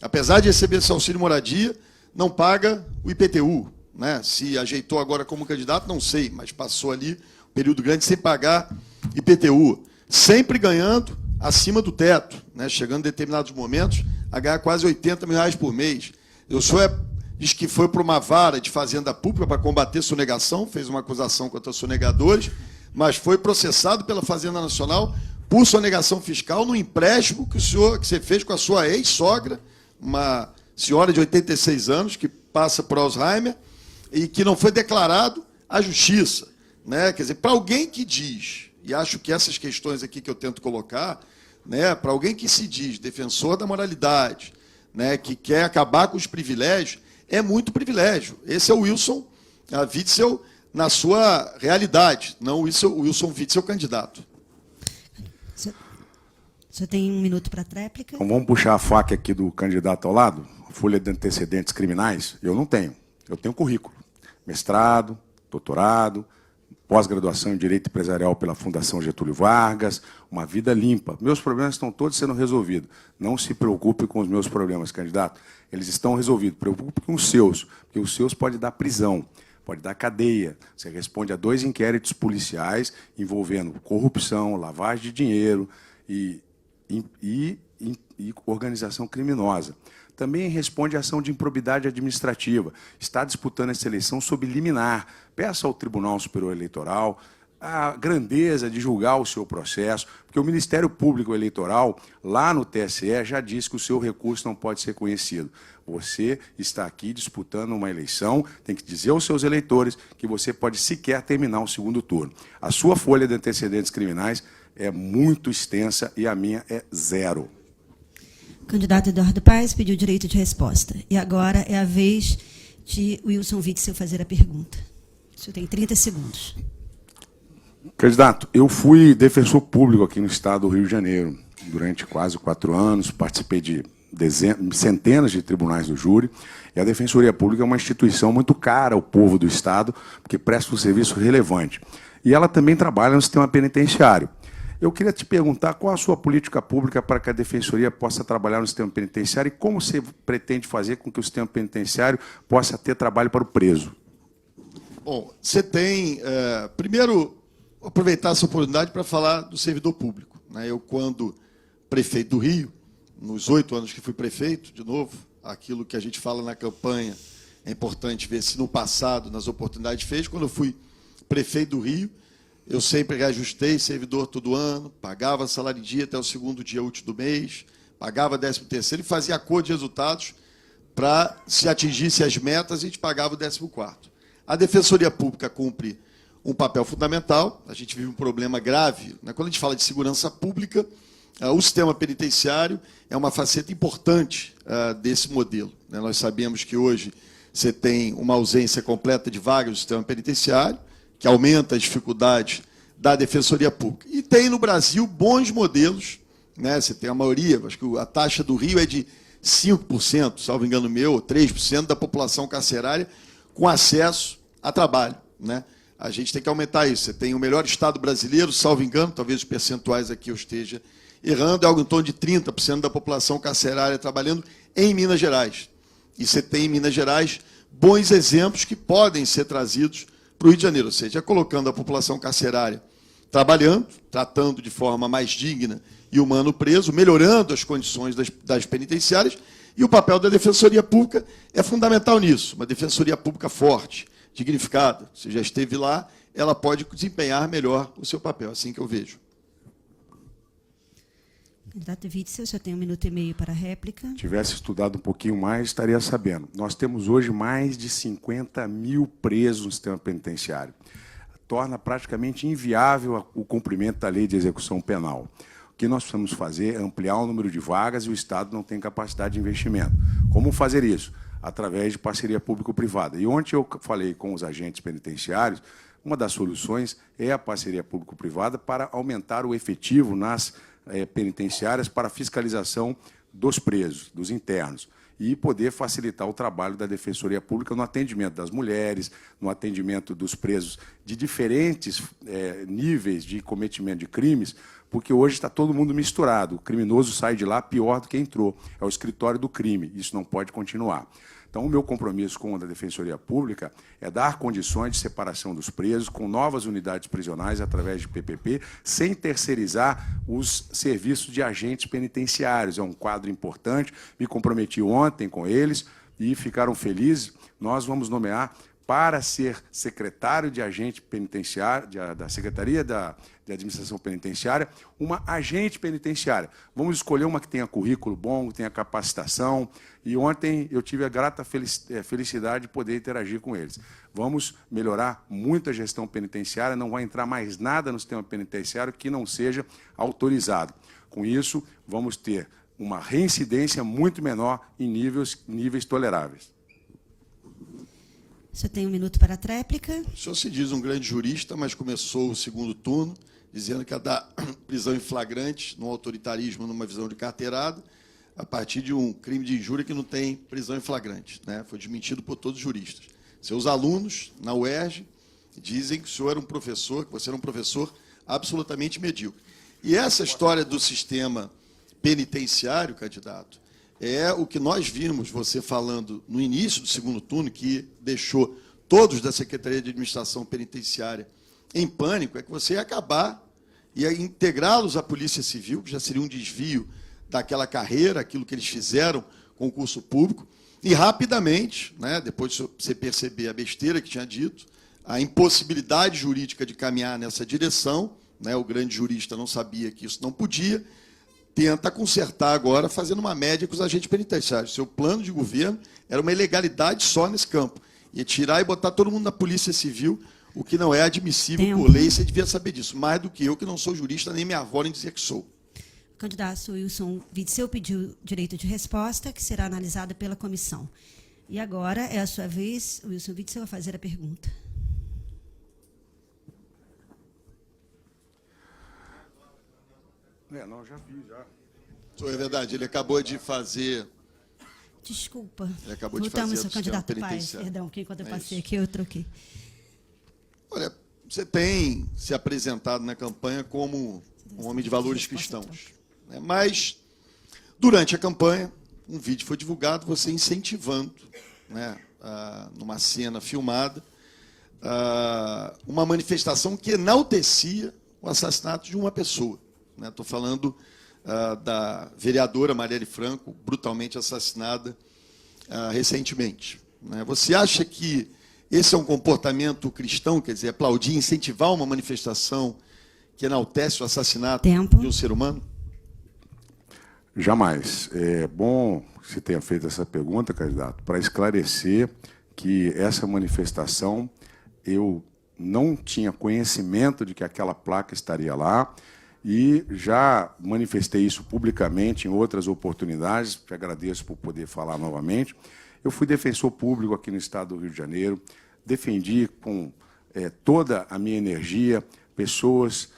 Apesar de receber esse auxílio moradia, não paga o IPTU. Se ajeitou agora como candidato, não sei, mas passou ali um período grande sem pagar IPTU. Sempre ganhando acima do teto, chegando em determinados momentos a ganhar quase R$80 mil por mês. O senhor diz que foi para uma vara de fazenda pública para combater sonegação, fez uma acusação contra sonegadores, mas foi processado pela Fazenda Nacional por sonegação fiscal no empréstimo que você fez com a sua ex-sogra, uma senhora de 86 anos, que passa por Alzheimer, e que não foi declarado à justiça. Quer dizer, para alguém que diz, e acho que essas questões aqui que eu tento colocar, para alguém que se diz defensor da moralidade, que quer acabar com os privilégios, é muito privilégio. Esse é o Wilson Witzel na sua realidade, não o Wilson Witzel candidato. Você tem 1 minuto para a réplica. Então, vamos puxar a faca aqui do candidato ao lado, a folha de antecedentes criminais. Eu não tenho. Eu tenho currículo. Mestrado, doutorado, pós-graduação em Direito Empresarial pela Fundação Getúlio Vargas, uma vida limpa. Meus problemas estão todos sendo resolvidos. Não se preocupe com os meus problemas, candidato. Eles estão resolvidos. Preocupe com os seus, porque os seus podem dar prisão. pode dar cadeia. Você responde a 2 inquéritos policiais envolvendo corrupção, lavagem de dinheiro e organização criminosa. Também responde à ação de improbidade administrativa. Está disputando essa eleição sob liminar. Peça ao Tribunal Superior Eleitoral a grandeza de julgar o seu processo, porque o Ministério Público Eleitoral, lá no TSE, já disse que o seu recurso não pode ser conhecido. Você está aqui disputando uma eleição, tem que dizer aos seus eleitores que você pode sequer terminar o segundo turno. A sua folha de antecedentes criminais é muito extensa e a minha é 0. O candidato Eduardo Paes pediu direito de resposta. E agora é a vez de Wilson Witzel fazer a pergunta. O senhor tem 30 segundos. Candidato, eu fui defensor público aqui no estado do Rio de Janeiro durante quase 4 anos, participei de centenas de tribunais do júri, e a Defensoria Pública é uma instituição muito cara ao povo do estado, porque presta um serviço relevante. E ela também trabalha no sistema penitenciário. Eu queria te perguntar qual a sua política pública para que a Defensoria possa trabalhar no sistema penitenciário e como você pretende fazer com que o sistema penitenciário possa ter trabalho para o preso. Bom, você tem, primeiro, aproveitar essa oportunidade para falar do servidor público. Eu, quando prefeito do Rio, nos 8 anos que fui prefeito, de novo, aquilo que a gente fala na campanha, é importante ver se no passado, nas oportunidades fez. Quando eu fui prefeito do Rio, eu sempre reajustei servidor todo ano, pagava salário em dia até o segundo dia útil do mês, pagava 13º e fazia acordo de resultados para, se atingisse as metas, a gente pagava o 14º. A Defensoria Pública cumpre um papel fundamental. A gente vive um problema grave. Quando a gente fala de segurança pública, o sistema penitenciário é uma faceta importante desse modelo. Nós sabemos que hoje você tem uma ausência completa de vagas no sistema penitenciário, que aumenta as dificuldades da Defensoria Pública. E tem no Brasil bons modelos. Você tem a maioria, acho que a taxa do Rio é de 5%, salvo engano meu, ou 3% da população carcerária com acesso a trabalho. A gente tem que aumentar isso. Você tem o melhor estado brasileiro, salvo engano, talvez os percentuais aqui eu esteja errando, é algo em torno de 30% da população carcerária trabalhando em Minas Gerais. E você tem em Minas Gerais bons exemplos que podem ser trazidos para o Rio de Janeiro, ou seja, colocando a população carcerária trabalhando, tratando de forma mais digna e humana o preso, melhorando as condições das penitenciárias, e o papel da Defensoria Pública é fundamental nisso. Uma Defensoria Pública forte, dignificada, você já esteve lá, ela pode desempenhar melhor o seu papel, assim que eu vejo. Candidato Witzel, você tem 1 minuto e meio para a réplica. Se tivesse estudado um pouquinho mais, estaria sabendo. Nós temos hoje mais de 50 mil presos no sistema penitenciário. Torna praticamente inviável o cumprimento da lei de execução penal. O que nós precisamos fazer é ampliar o número de vagas e o Estado não tem capacidade de investimento. Como fazer isso? Através de parceria público-privada. E ontem eu falei com os agentes penitenciários, uma das soluções é a parceria público-privada para aumentar o efetivo nas penitenciárias para fiscalização dos presos, dos internos, e poder facilitar o trabalho da Defensoria Pública no atendimento das mulheres, no atendimento dos presos de diferentes níveis de cometimento de crimes, porque hoje está todo mundo misturado. O criminoso sai de lá pior do que entrou. É o escritório do crime. Isso não pode continuar. Então, o meu compromisso com a Defensoria Pública é dar condições de separação dos presos com novas unidades prisionais através de PPP, sem terceirizar os serviços de agentes penitenciários. É um quadro importante. Me comprometi ontem com eles e ficaram felizes. Nós vamos nomear para ser secretário de agente penitenciário, da Secretaria de Administração Penitenciária, uma agente penitenciária. Vamos escolher uma que tenha currículo bom, que tenha capacitação, e ontem eu tive a grata felicidade de poder interagir com eles. Vamos melhorar muito a gestão penitenciária, não vai entrar mais nada no sistema penitenciário que não seja autorizado. Com isso, vamos ter uma reincidência muito menor em níveis toleráveis. Você tem 1 minuto para a tréplica. O senhor se diz um grande jurista, mas começou o segundo turno dizendo que ia dar prisão em flagrante, num autoritarismo, numa visão de carteirada, a partir de um crime de injúria que não tem prisão em flagrante. Foi desmentido por todos os juristas. Seus alunos, na UERJ, dizem que o senhor era um professor, que você era um professor absolutamente medíocre. E essa história do sistema penitenciário, candidato, é o que nós vimos você falando no início do segundo turno, que deixou todos da Secretaria de Administração Penitenciária em pânico, é que você ia acabar, ia integrá-los à Polícia Civil, que já seria um desvio daquela carreira, aquilo que eles fizeram, concurso público, e rapidamente, né, depois de você perceber a besteira que tinha dito, a impossibilidade jurídica de caminhar nessa direção, né, o grande jurista não sabia que isso não podia, tenta consertar agora, fazendo uma média com os agentes penitenciários. Seu plano de governo era uma ilegalidade só nesse campo. Ia tirar e botar todo mundo na Polícia Civil, o que não é admissível por lei, você devia saber disso, mais do que eu, que não sou jurista, nem minha avó, nem dizer que sou. O candidato Wilson Witzel pediu direito de resposta, que será analisada pela comissão. E agora é a sua vez, Wilson Witzel, a fazer a pergunta. Não, já vi, já. É verdade, ele acabou de fazer... Desculpa. Ele acabou de Voltamos fazer ao candidato Paes, perdão, que quando eu passei aqui eu troquei. Olha, você tem se apresentado na campanha como um homem de valores cristãos, né? Mas, durante a campanha, um vídeo foi divulgado, você incentivando, né, numa cena filmada, uma manifestação que enaltecia o assassinato de uma pessoa. Estou falando da vereadora Marielle Franco, brutalmente assassinada recentemente. Né? Você acha que esse é um comportamento cristão, quer dizer, aplaudir, incentivar uma manifestação que enaltece o assassinato de um ser humano? Jamais. É bom que você tenha feito essa pergunta, candidato, para esclarecer que essa manifestação, eu não tinha conhecimento de que aquela placa estaria lá, e já manifestei isso publicamente em outras oportunidades, te agradeço por poder falar novamente. Eu fui defensor público aqui no estado do Rio de Janeiro, defendi com toda a minha energia pessoas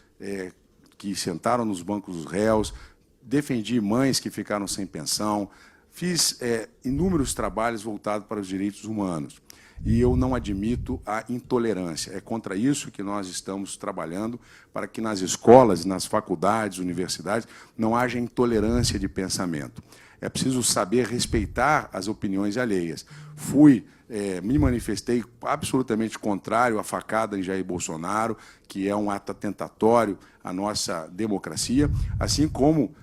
que sentaram nos bancos dos réus, defendi mães que ficaram sem pensão, fiz inúmeros trabalhos voltados para os direitos humanos. E eu não admito a intolerância. É contra isso que nós estamos trabalhando, para que nas escolas, nas faculdades, universidades, não haja intolerância de pensamento. É preciso saber respeitar as opiniões alheias. Me manifestei absolutamente contrário à facada em Jair Bolsonaro, que é um ato atentatório à nossa democracia, assim como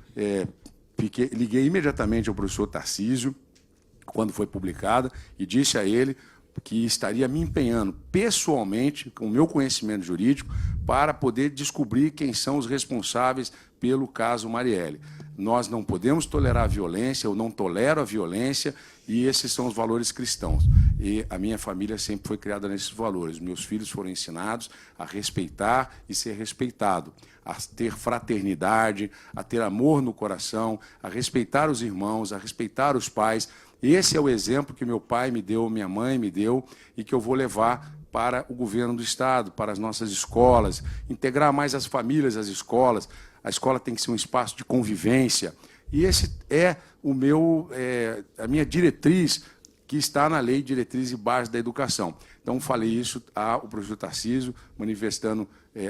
liguei imediatamente ao professor Tarcísio, quando foi publicada, e disse a ele que estaria me empenhando pessoalmente, com o meu conhecimento jurídico, para poder descobrir quem são os responsáveis pelo caso Marielle. Nós não podemos tolerar a violência, eu não tolero a violência, e esses são os valores cristãos. E a minha família sempre foi criada nesses valores. Meus filhos foram ensinados a respeitar e ser respeitado, a ter fraternidade, a ter amor no coração, a respeitar os irmãos, a respeitar os pais. Esse é o exemplo que meu pai me deu, minha mãe me deu, e que eu vou levar para o governo do Estado, para as nossas escolas, integrar mais as famílias às escolas. A escola tem que ser um espaço de convivência. E esse é a minha diretriz, que está na Lei de Diretriz e Bases da Educação. Então, falei isso ao professor Tarcísio, manifestando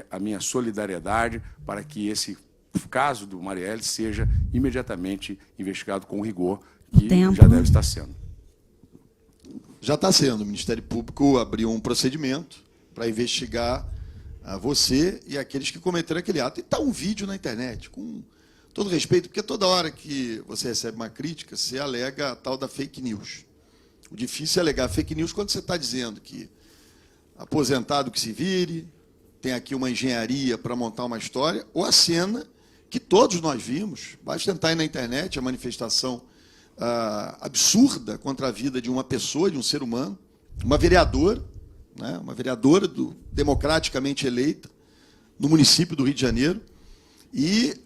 a minha solidariedade para que esse caso do Marielle seja imediatamente investigado com rigor, que já deve estar sendo. Já está sendo. O Ministério Público abriu um procedimento para investigar você e aqueles que cometeram aquele ato. E está um vídeo na internet, com todo respeito, porque toda hora que você recebe uma crítica, você alega a tal da fake news. O difícil é alegar fake news quando você está dizendo que aposentado que se vire, tem aqui uma engenharia para montar uma história, ou a cena que todos nós vimos, basta entrar aí na internet, a manifestação absurda contra a vida de uma pessoa, de um ser humano, uma vereadora, né, uma vereadora democraticamente eleita no município do Rio de Janeiro. E,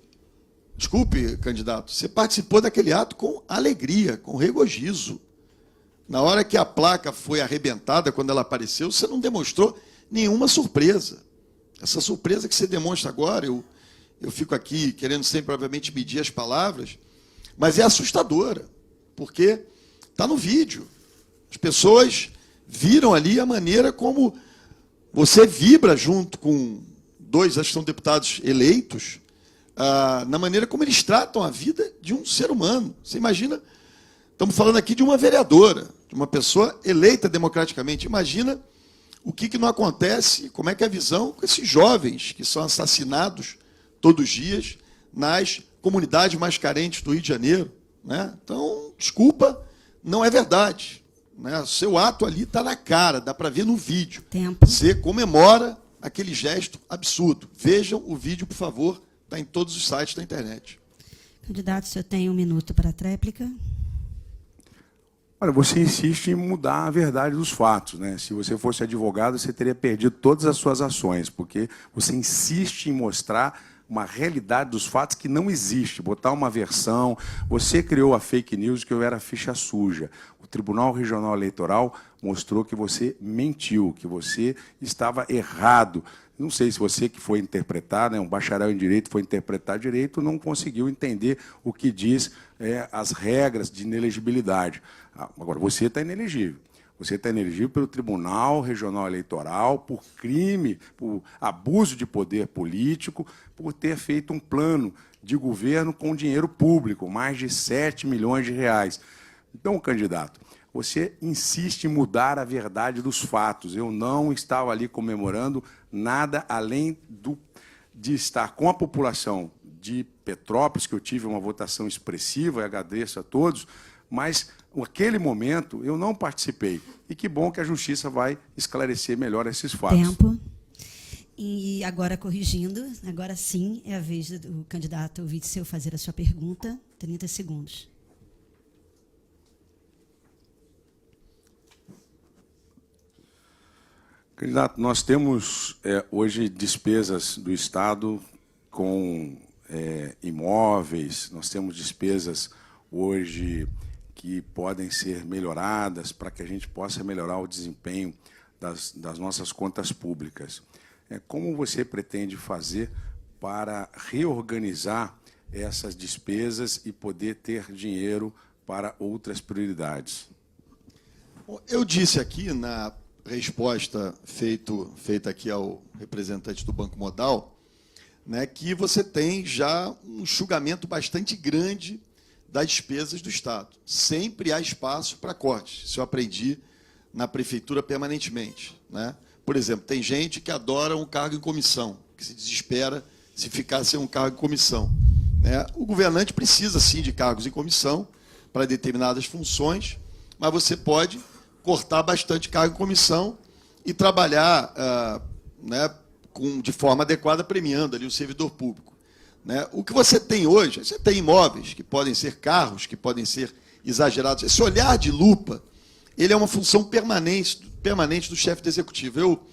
desculpe, candidato, você participou daquele ato com alegria, com regozijo. Na hora que a placa foi arrebentada, quando ela apareceu, você não demonstrou nenhuma surpresa. Essa surpresa que você demonstra agora, eu fico aqui querendo sempre, obviamente, medir as palavras, mas é assustadora, porque está no vídeo. As pessoas viram ali a maneira como você vibra junto com dois, acho que são deputados eleitos, na maneira como eles tratam a vida de um ser humano. Você imagina, estamos falando aqui de uma vereadora, de uma pessoa eleita democraticamente. Imagina o que não acontece, como é que é a visão com esses jovens que são assassinados todos os dias nas comunidades mais carentes do Rio de Janeiro, né? Então, desculpa, não é verdade, né? O seu ato ali está na cara, dá para ver no vídeo. Tempo. Você comemora aquele gesto absurdo. Vejam o vídeo, por favor, está em todos os sites da internet. Candidato, o senhor tem 1 minuto para a tréplica. Olha, você insiste em mudar a verdade dos fatos, né? Se você fosse advogado, você teria perdido todas as suas ações, porque você insiste em mostrar uma realidade dos fatos que não existe, botar uma versão. Você criou a fake news que eu era ficha suja. O Tribunal Regional Eleitoral mostrou que você mentiu, que você estava errado. Não sei se você que foi interpretar, né, um bacharel em Direito foi interpretar Direito, não conseguiu entender o que diz as regras de inelegibilidade. Agora, você está inelegível. Você está inelegível pelo Tribunal Regional Eleitoral por crime, por abuso de poder político, por ter feito um plano de governo com dinheiro público, mais de 7 milhões de reais. Então, candidato, você insiste em mudar a verdade dos fatos. Eu não estava ali comemorando nada além de estar com a população de Petrópolis, que eu tive uma votação expressiva, e agradeço a todos, mas naquele momento eu não participei. E que bom que a Justiça vai esclarecer melhor esses fatos. Tempo. E agora, corrigindo, agora sim é a vez do candidato Witzel fazer a sua pergunta. 30 segundos. Candidato, nós temos hoje despesas do Estado com imóveis, nós temos despesas hoje que podem ser melhoradas para que a gente possa melhorar o desempenho das nossas contas públicas. Como você pretende fazer para reorganizar essas despesas e poder ter dinheiro para outras prioridades? Eu disse aqui, na resposta feita aqui ao representante do Banco Modal, né, que você tem já um enxugamento bastante grande das despesas do Estado. Sempre há espaço para cortes. Isso eu aprendi na prefeitura permanentemente, né? Por exemplo, tem gente que adora um cargo em comissão, que se desespera se ficar sem um cargo em comissão, né? O governante precisa, sim, de cargos em comissão para determinadas funções, mas você pode cortar bastante cargo em comissão e trabalhar né, de forma adequada, premiando ali o servidor público, né? O que você tem hoje, você tem imóveis que podem ser carros, que podem ser exagerados. Esse olhar de lupa, ele é uma função permanente do chefe do Executivo. Eu,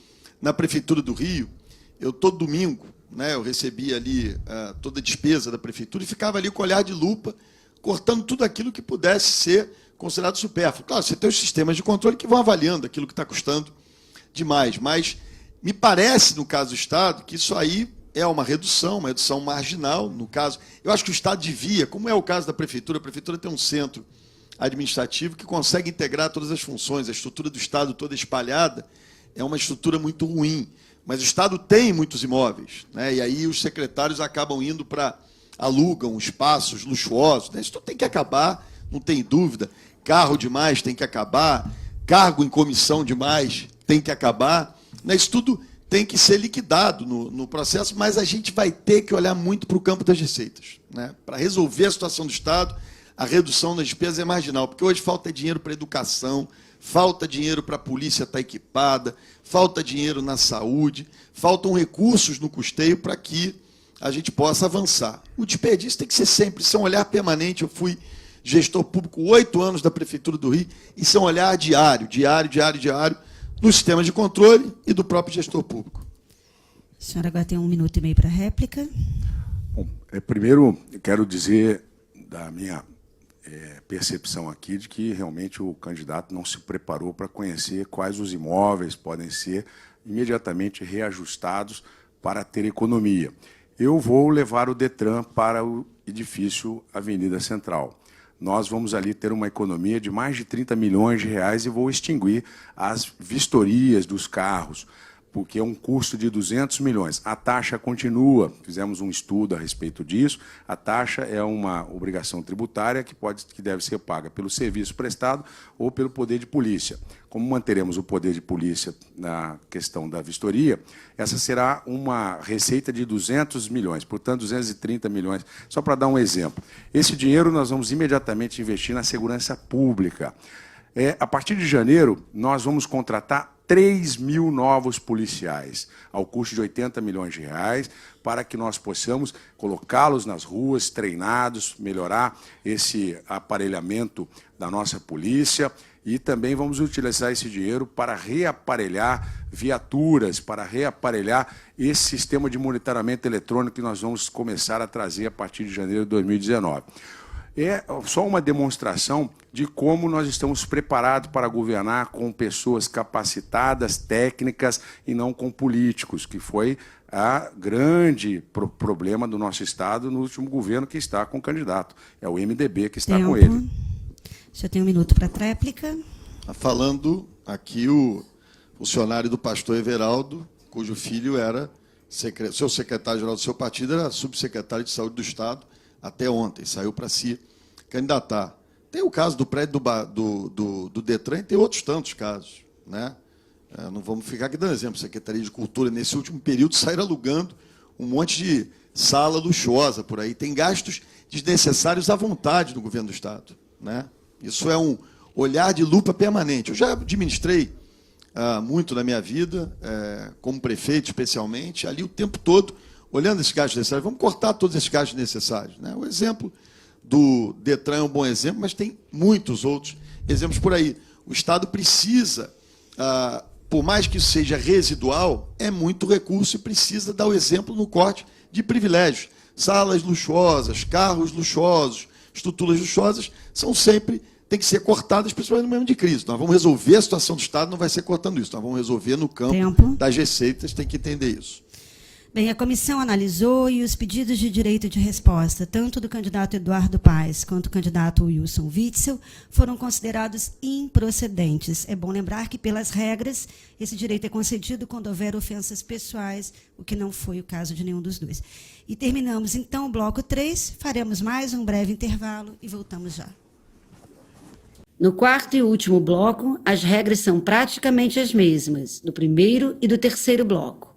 na Prefeitura do Rio, todo domingo, né, eu recebia ali toda a despesa da Prefeitura e ficava ali com o olhar de lupa, cortando tudo aquilo que pudesse ser considerado supérfluo. Claro, você tem os sistemas de controle que vão avaliando aquilo que está custando demais, mas me parece, no caso do Estado, que isso aí é uma redução marginal, no caso. Eu acho que o Estado devia, como é o caso da Prefeitura, a Prefeitura tem um centro administrativo que consegue integrar todas as funções, a estrutura do Estado toda espalhada é uma estrutura muito ruim, mas o Estado tem muitos imóveis, né? E aí os secretários acabam indo para, alugam espaços luxuosos, né? Isso tudo tem que acabar, não tem dúvida. Carro demais tem que acabar, cargo em comissão demais tem que acabar, né? Isso tudo tem que ser liquidado no processo, mas a gente vai ter que olhar muito para o campo das receitas, né? Para resolver a situação do Estado, a redução das despesas é marginal, porque hoje falta dinheiro para a educação, falta dinheiro para a polícia estar equipada, falta dinheiro na saúde, faltam recursos no custeio para que a gente possa avançar. O desperdício tem que ser sempre, isso é um olhar permanente. Eu fui gestor público 8 anos da Prefeitura do Rio, isso é um olhar diário, do sistema de controle e do próprio gestor público. A senhora agora tem 1 minuto e meio para a réplica. Bom, primeiro, eu quero dizer da minha percepção aqui de que realmente o candidato não se preparou para conhecer quais os imóveis podem ser imediatamente reajustados para ter economia. Eu vou levar o DETRAN para o edifício Avenida Central. Nós vamos ali ter uma economia de mais de 30 milhões de reais e vou extinguir as vistorias dos carros. porque é um custo de 200 milhões. A taxa continua, fizemos um estudo a respeito disso, a taxa é uma obrigação tributária que deve ser paga pelo serviço prestado ou pelo poder de polícia. Como manteremos o poder de polícia na questão da vistoria, essa será uma receita de 200 milhões, portanto, 230 milhões. Só para dar um exemplo. Esse dinheiro nós vamos imediatamente investir na segurança pública. A partir de janeiro, nós vamos contratar 3 mil novos policiais, ao custo de 80 milhões de reais, para que nós possamos colocá-los nas ruas, treinados, melhorar esse aparelhamento da nossa polícia, e também vamos utilizar esse dinheiro para reaparelhar viaturas, para reaparelhar esse sistema de monitoramento eletrônico que nós vamos começar a trazer a partir de janeiro de 2019. É só uma demonstração de como nós estamos preparados para governar com pessoas capacitadas, técnicas, e não com políticos, que foi a grande problema do nosso Estado no último governo que está com o candidato. É o MDB que está com ele. Já tem um minuto para a tréplica. Falando aqui o funcionário do pastor Everaldo, cujo filho era seu secretário-geral do seu partido, era subsecretário de Saúde do Estado, até ontem, saiu para se candidatar. Tem o caso do prédio do Detran e tem outros tantos casos, né? Não vamos ficar aqui dando exemplo. A Secretaria de Cultura, nesse último período, saíram alugando um monte de sala luxuosa por aí. Tem gastos desnecessários à vontade do governo do Estado, né? Isso é um olhar de lupa permanente. Eu já administrei muito na minha vida, como prefeito especialmente, ali o tempo todo, olhando esses gastos necessários. Vamos cortar todos esses gastos necessários, né? O exemplo do Detran é um bom exemplo, mas tem muitos outros exemplos por aí. O Estado precisa, por mais que isso seja residual, é muito recurso e precisa dar o exemplo no corte de privilégios. Salas luxuosas, carros luxuosos, estruturas luxuosas, tem que ser cortadas, principalmente no momento de crise. Nós vamos resolver a situação do Estado, não vai ser cortando isso. Nós vamos resolver no campo das receitas, tem que entender isso. Bem, a comissão analisou e os pedidos de direito de resposta, tanto do candidato Eduardo Paes quanto do candidato Wilson Witzel, foram considerados improcedentes. É bom lembrar que, pelas regras, esse direito é concedido quando houver ofensas pessoais, o que não foi o caso de nenhum dos dois. E terminamos, então, o bloco 3, faremos mais um breve intervalo e voltamos já. No quarto e último bloco, as regras são praticamente as mesmas, do primeiro e do terceiro bloco,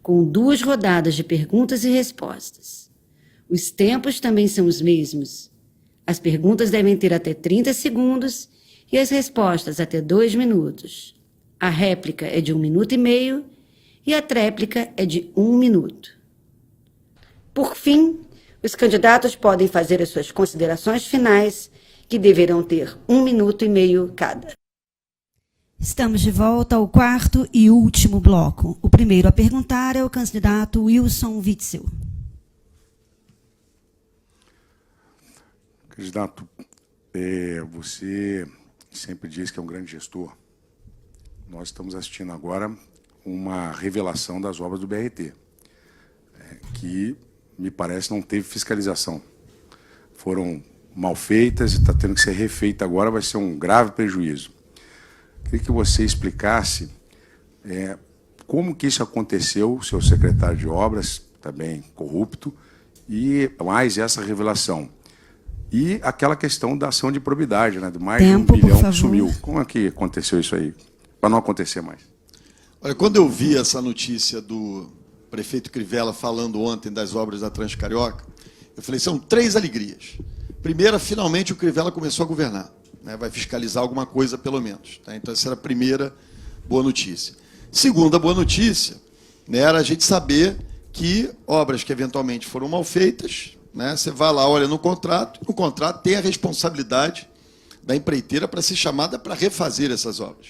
com 2 rodadas de perguntas e respostas. Os tempos também são os mesmos. As perguntas devem ter até 30 segundos e as respostas até 2 minutos. A réplica é de 1 minuto e meio e a tréplica é de 1 minuto. Por fim, os candidatos podem fazer as suas considerações finais, que deverão ter 1 minuto e meio cada. Estamos de volta ao quarto e último bloco. O primeiro a perguntar é o candidato Wilson Witzel. Candidato, você sempre diz que é um grande gestor. Nós estamos assistindo agora uma revelação das obras do BRT, que, me parece, não teve fiscalização. Foram mal feitas e está tendo que ser refeita agora, vai ser um grave prejuízo. Queria que você explicasse como que isso aconteceu, o seu secretário de obras, também corrupto, e mais essa revelação. E aquela questão da ação de probidade, né, de mais de 1 bilhão que sumiu. Como é que aconteceu isso aí? Para não acontecer mais. Olha, quando eu vi essa notícia do prefeito Crivella falando ontem das obras da Transcarioca, eu falei, são 3 alegrias. Primeira, finalmente o Crivella começou a governar, né? Vai fiscalizar alguma coisa, pelo menos. Tá? Então, essa era a primeira boa notícia. Segunda boa notícia, né, era a gente saber que obras que eventualmente foram mal feitas, né, você vai lá, olha no contrato tem a responsabilidade da empreiteira para ser chamada para refazer essas obras.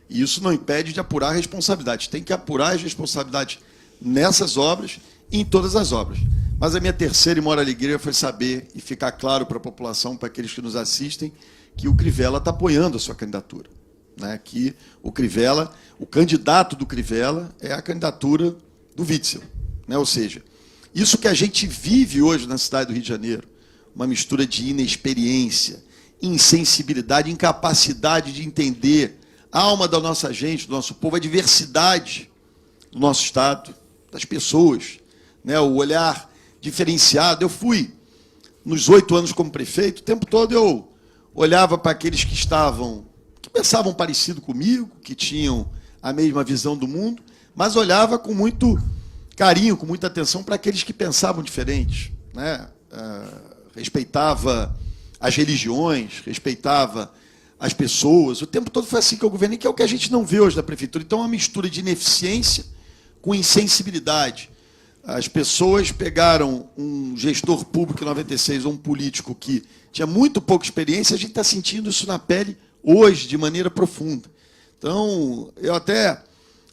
E isso não impede de apurar a responsabilidade. Tem que apurar as responsabilidades nessas obras e em todas as obras. Mas a minha terceira e maior alegria foi saber e ficar claro para a população, para aqueles que nos assistem, que o Crivella está apoiando a sua candidatura. Né? Que o Crivella, o candidato do Crivella é a candidatura do Witzel. Né? Ou seja, isso que a gente vive hoje na cidade do Rio de Janeiro, uma mistura de inexperiência, insensibilidade, incapacidade de entender a alma da nossa gente, do nosso povo, a diversidade do nosso Estado, das pessoas, né? O olhar diferenciado. Eu fui, nos 8 anos como prefeito, o tempo todo eu olhava para aqueles que pensavam parecido comigo, que tinham a mesma visão do mundo, mas olhava com muito carinho, com muita atenção para aqueles que pensavam diferente, né? Respeitava as religiões, respeitava as pessoas. O tempo todo foi assim que eu governei, que é o que a gente não vê hoje na prefeitura. Então, é uma mistura de ineficiência com insensibilidade. As pessoas pegaram um gestor público em 96, ou um político que tinha muito pouca experiência, a gente está sentindo isso na pele hoje, de maneira profunda. Então, eu até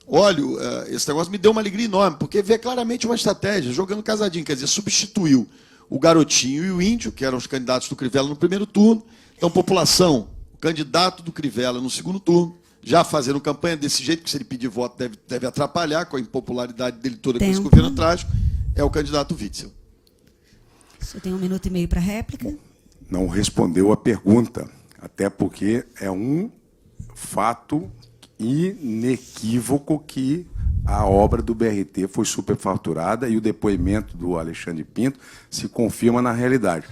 olho, esse negócio me deu uma alegria enorme, porque vê claramente uma estratégia, jogando casadinho, quer dizer, substituiu o Garotinho e o Índio, que eram os candidatos do Crivella no primeiro turno. Então, população, o candidato do Crivella no segundo turno, já fazendo campanha desse jeito, que se ele pedir voto deve atrapalhar com a impopularidade dele toda que esse governo trágico, é o candidato Witzel. O senhor tem 1 minuto e meio para réplica. Não respondeu a pergunta, até porque é um fato inequívoco que a obra do BRT foi superfaturada e o depoimento do Alexandre Pinto se confirma na realidade.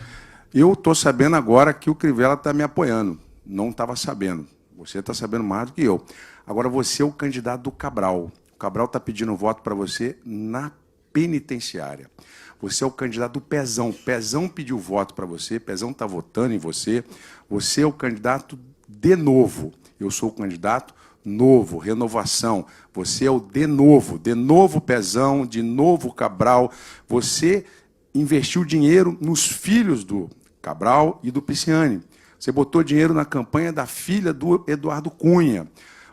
Eu estou sabendo agora que o Crivella está me apoiando. Não estava sabendo. Você está sabendo mais do que eu. Agora, você é o candidato do Cabral. O Cabral está pedindo voto para você na penitenciária. Você é o candidato do Pezão. Pezão pediu voto para você, Pezão está votando em você. Você é o candidato de novo. Eu sou o candidato novo, renovação. Você é o de novo Pezão, de novo Cabral. Você investiu dinheiro nos filhos do Cabral e do Pisciani. Você botou dinheiro na campanha da filha do Eduardo Cunha.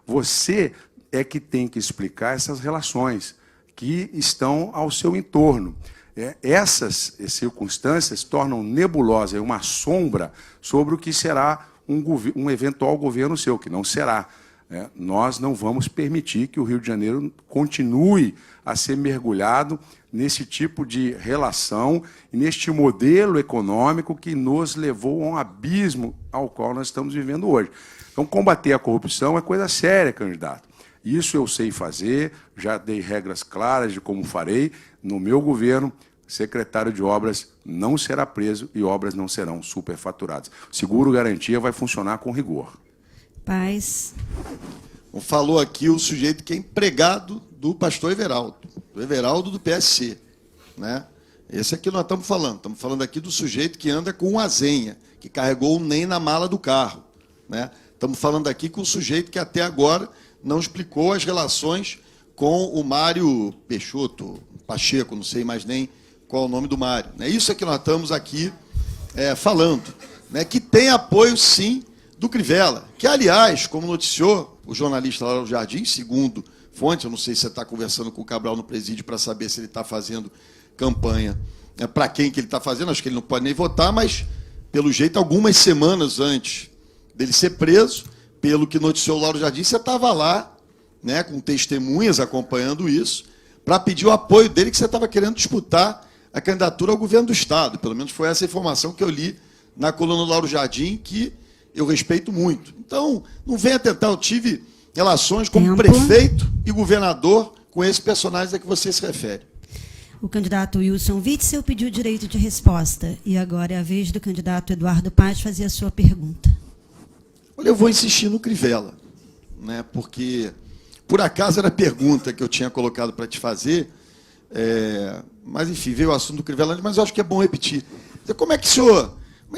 Você é que tem que explicar essas relações que estão ao seu entorno. Essas circunstâncias tornam nebulosa uma sombra sobre o que será um eventual governo seu, que não será. Nós não vamos permitir que o Rio de Janeiro continue a ser mergulhado nesse tipo de relação e neste modelo econômico que nos levou a um abismo ao qual nós estamos vivendo hoje. Então, combater a corrupção é coisa séria, candidato. Isso eu sei fazer, já dei regras claras de como farei. No meu governo, secretário de obras não será preso e obras não serão superfaturadas. Seguro-garantia vai funcionar com rigor. Paz. Falou aqui o sujeito que é empregado do pastor Everaldo, do PSC. Né? Esse aqui nós estamos falando aqui do sujeito que anda com uma azenha, que carregou o NEM na mala do carro. Né? Estamos falando aqui com o sujeito que até agora não explicou as relações com o Mário Peixoto, Pacheco, não sei mais nem qual é o nome do Mário. Né? Isso é que nós estamos aqui falando, né? Que tem apoio, sim, do Crivella, que, aliás, como noticiou o jornalista Lauro Jardim, segundo fonte, eu não sei se você está conversando com o Cabral no presídio para saber se ele está fazendo campanha para quem que ele está fazendo, acho que ele não pode nem votar, mas, pelo jeito, algumas semanas antes dele ser preso, pelo que noticiou o Lauro Jardim, você estava lá, né, com testemunhas acompanhando isso, para pedir o apoio dele, que você estava querendo disputar a candidatura ao governo do Estado. Pelo menos foi essa informação que eu li na coluna do Lauro Jardim, que eu respeito muito. Então, não venha tentar, eu tive relações como prefeito e governador com esse personagem a que você se refere. O candidato Wilson Witzel pediu direito de resposta. E agora é a vez do candidato Eduardo Paz fazer a sua pergunta. Olha, eu vou insistir no Crivella, né, porque, por acaso, era a pergunta que eu tinha colocado para te fazer, mas, enfim, veio o assunto do Crivella, mas eu acho que é bom repetir. Como é que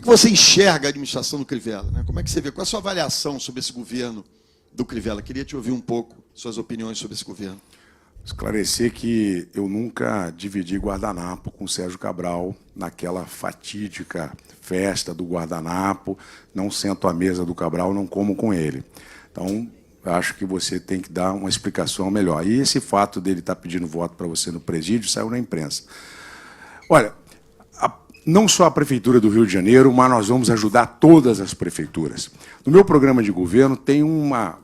você enxerga a administração do Crivella? Né? Como é que você vê? Qual é a sua avaliação sobre esse governo do Crivella? Queria te ouvir um pouco suas opiniões sobre esse governo. Esclarecer que eu nunca dividi guardanapo com o Sérgio Cabral naquela fatídica festa do guardanapo, não sento à mesa do Cabral, não como com ele. Então, acho que você tem que dar uma explicação melhor. E esse fato dele estar pedindo voto para você no presídio saiu na imprensa. Olha, não só a Prefeitura do Rio de Janeiro, mas nós vamos ajudar todas as prefeituras. No meu programa de governo tem uma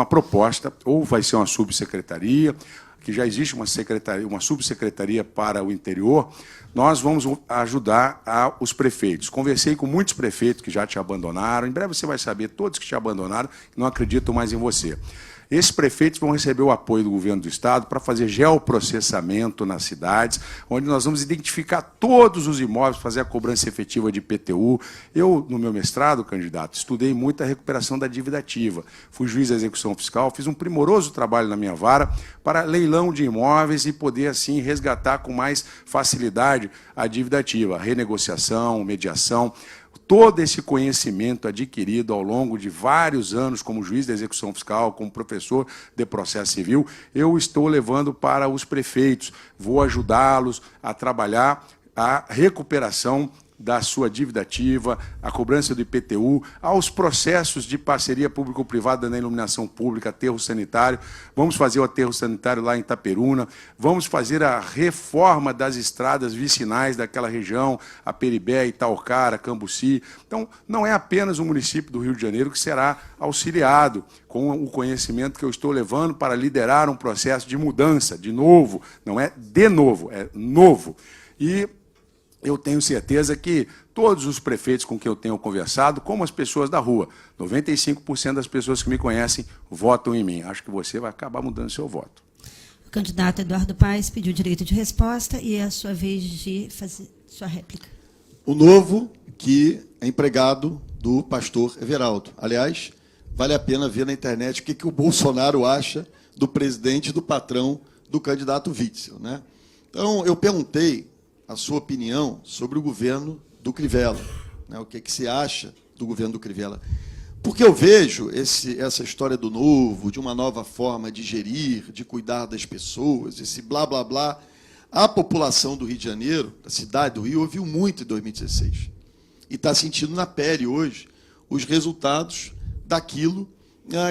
proposta, ou vai ser uma subsecretaria, que já existe uma subsecretaria para o interior, nós vamos ajudar os prefeitos. Conversei com muitos prefeitos que já te abandonaram, em breve você vai saber, todos que te abandonaram, que não acreditam mais em você. Esses prefeitos vão receber o apoio do governo do Estado para fazer geoprocessamento nas cidades, onde nós vamos identificar todos os imóveis, fazer a cobrança efetiva de IPTU. Eu, no meu mestrado, candidato, estudei muito a recuperação da dívida ativa. Fui juiz da execução fiscal, fiz um primoroso trabalho na minha vara para leilão de imóveis e poder, assim, resgatar com mais facilidade a dívida ativa, renegociação, mediação. Todo esse conhecimento adquirido ao longo de vários anos como juiz da execução fiscal, como professor de processo civil, eu estou levando para os prefeitos. Vou ajudá-los a trabalhar a recuperação da sua dívida ativa, a cobrança do IPTU, aos processos de parceria público-privada na iluminação pública, aterro sanitário. Vamos fazer o aterro sanitário lá em Itaperuna, vamos fazer a reforma das estradas vicinais daquela região, a Peribé, Itaocara, Cambuci. Então, não é apenas o município do Rio de Janeiro que será auxiliado com o conhecimento que eu estou levando para liderar um processo de mudança, de novo, não é de novo, é novo. E eu tenho certeza que todos os prefeitos com quem eu tenho conversado, como as pessoas da rua, 95% das pessoas que me conhecem votam em mim. Acho que você vai acabar mudando seu voto. O candidato Eduardo Paes pediu direito de resposta e é a sua vez de fazer sua réplica. O novo, que é empregado do pastor Everaldo. Aliás, vale a pena ver na internet o que o Bolsonaro acha do presidente, do patrão, do candidato Witzel, né? Então, eu perguntei a sua opinião sobre o governo do Crivella, né? O que se acha do governo do Crivella. Porque eu vejo essa história do novo, de uma nova forma de gerir, de cuidar das pessoas, esse blá, blá, blá. A população do Rio de Janeiro, da cidade do Rio, ouviu muito em 2016. E está sentindo na pele hoje os resultados daquilo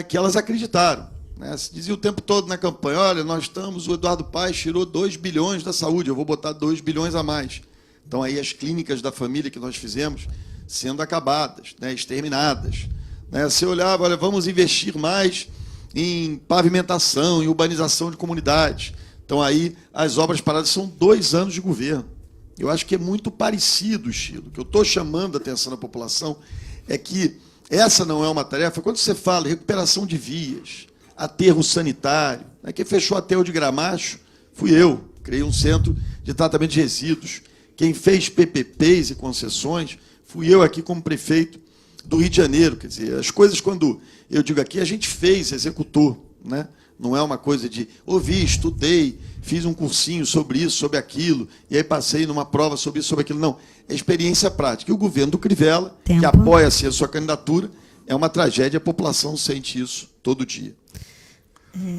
que elas acreditaram. Se dizia o tempo todo na campanha, olha, o Eduardo Paes tirou 2 bilhões da saúde, eu vou botar 2 bilhões a mais. Então, aí as clínicas da família que nós fizemos sendo acabadas, exterminadas. Você olhava, olha, vamos investir mais em pavimentação, em urbanização de comunidades. Então, aí, as obras paradas são 2 anos de governo. Eu acho que é muito parecido o estilo. O que eu estou chamando a atenção da população é que essa não é uma tarefa. Quando você fala em recuperação de vias, aterro sanitário, quem fechou o aterro de Gramacho fui eu, criei um centro de tratamento de resíduos. Quem fez PPPs e concessões fui eu aqui como prefeito do Rio de Janeiro. Quer dizer, as coisas, quando eu digo aqui, a gente fez, executou, né? Não é uma coisa de ouvi, estudei, fiz um cursinho sobre isso, sobre aquilo, e aí passei numa prova sobre isso, sobre aquilo. Não, é experiência prática. E o governo do Crivella, que apoia-se a sua candidatura, é uma tragédia, a população sente isso todo dia.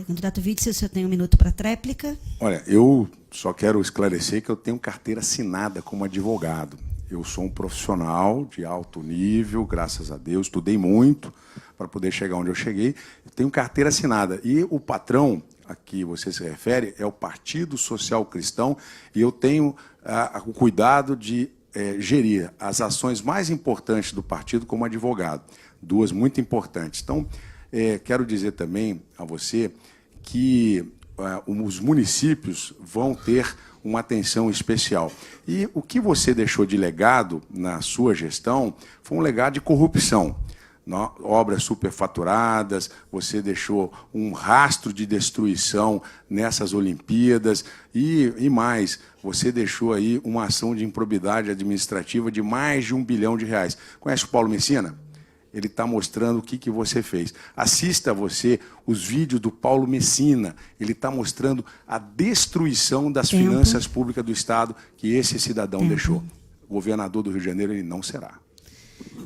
Candidato Witzel, o senhor tem 1 minuto para a tréplica. Olha, eu só quero esclarecer que eu tenho carteira assinada como advogado. Eu sou um profissional de alto nível, graças a Deus, estudei muito para poder chegar onde eu cheguei. Tenho carteira assinada. E o patrão a que você se refere é o Partido Social Cristão, e eu tenho o cuidado de gerir as ações mais importantes do partido como advogado. 2 muito importantes. Então, quero dizer também a você que os municípios vão ter uma atenção especial. E o que você deixou de legado na sua gestão foi um legado de corrupção. Obras superfaturadas, você deixou um rastro de destruição nessas Olimpíadas e mais, você deixou aí uma ação de improbidade administrativa de mais de R$1 bilhão. Conhece o Paulo Messina? Ele está mostrando o que você fez. Assista você os vídeos do Paulo Messina. Ele está mostrando a destruição das finanças públicas do Estado que esse cidadão deixou. O governador do Rio de Janeiro ele não será.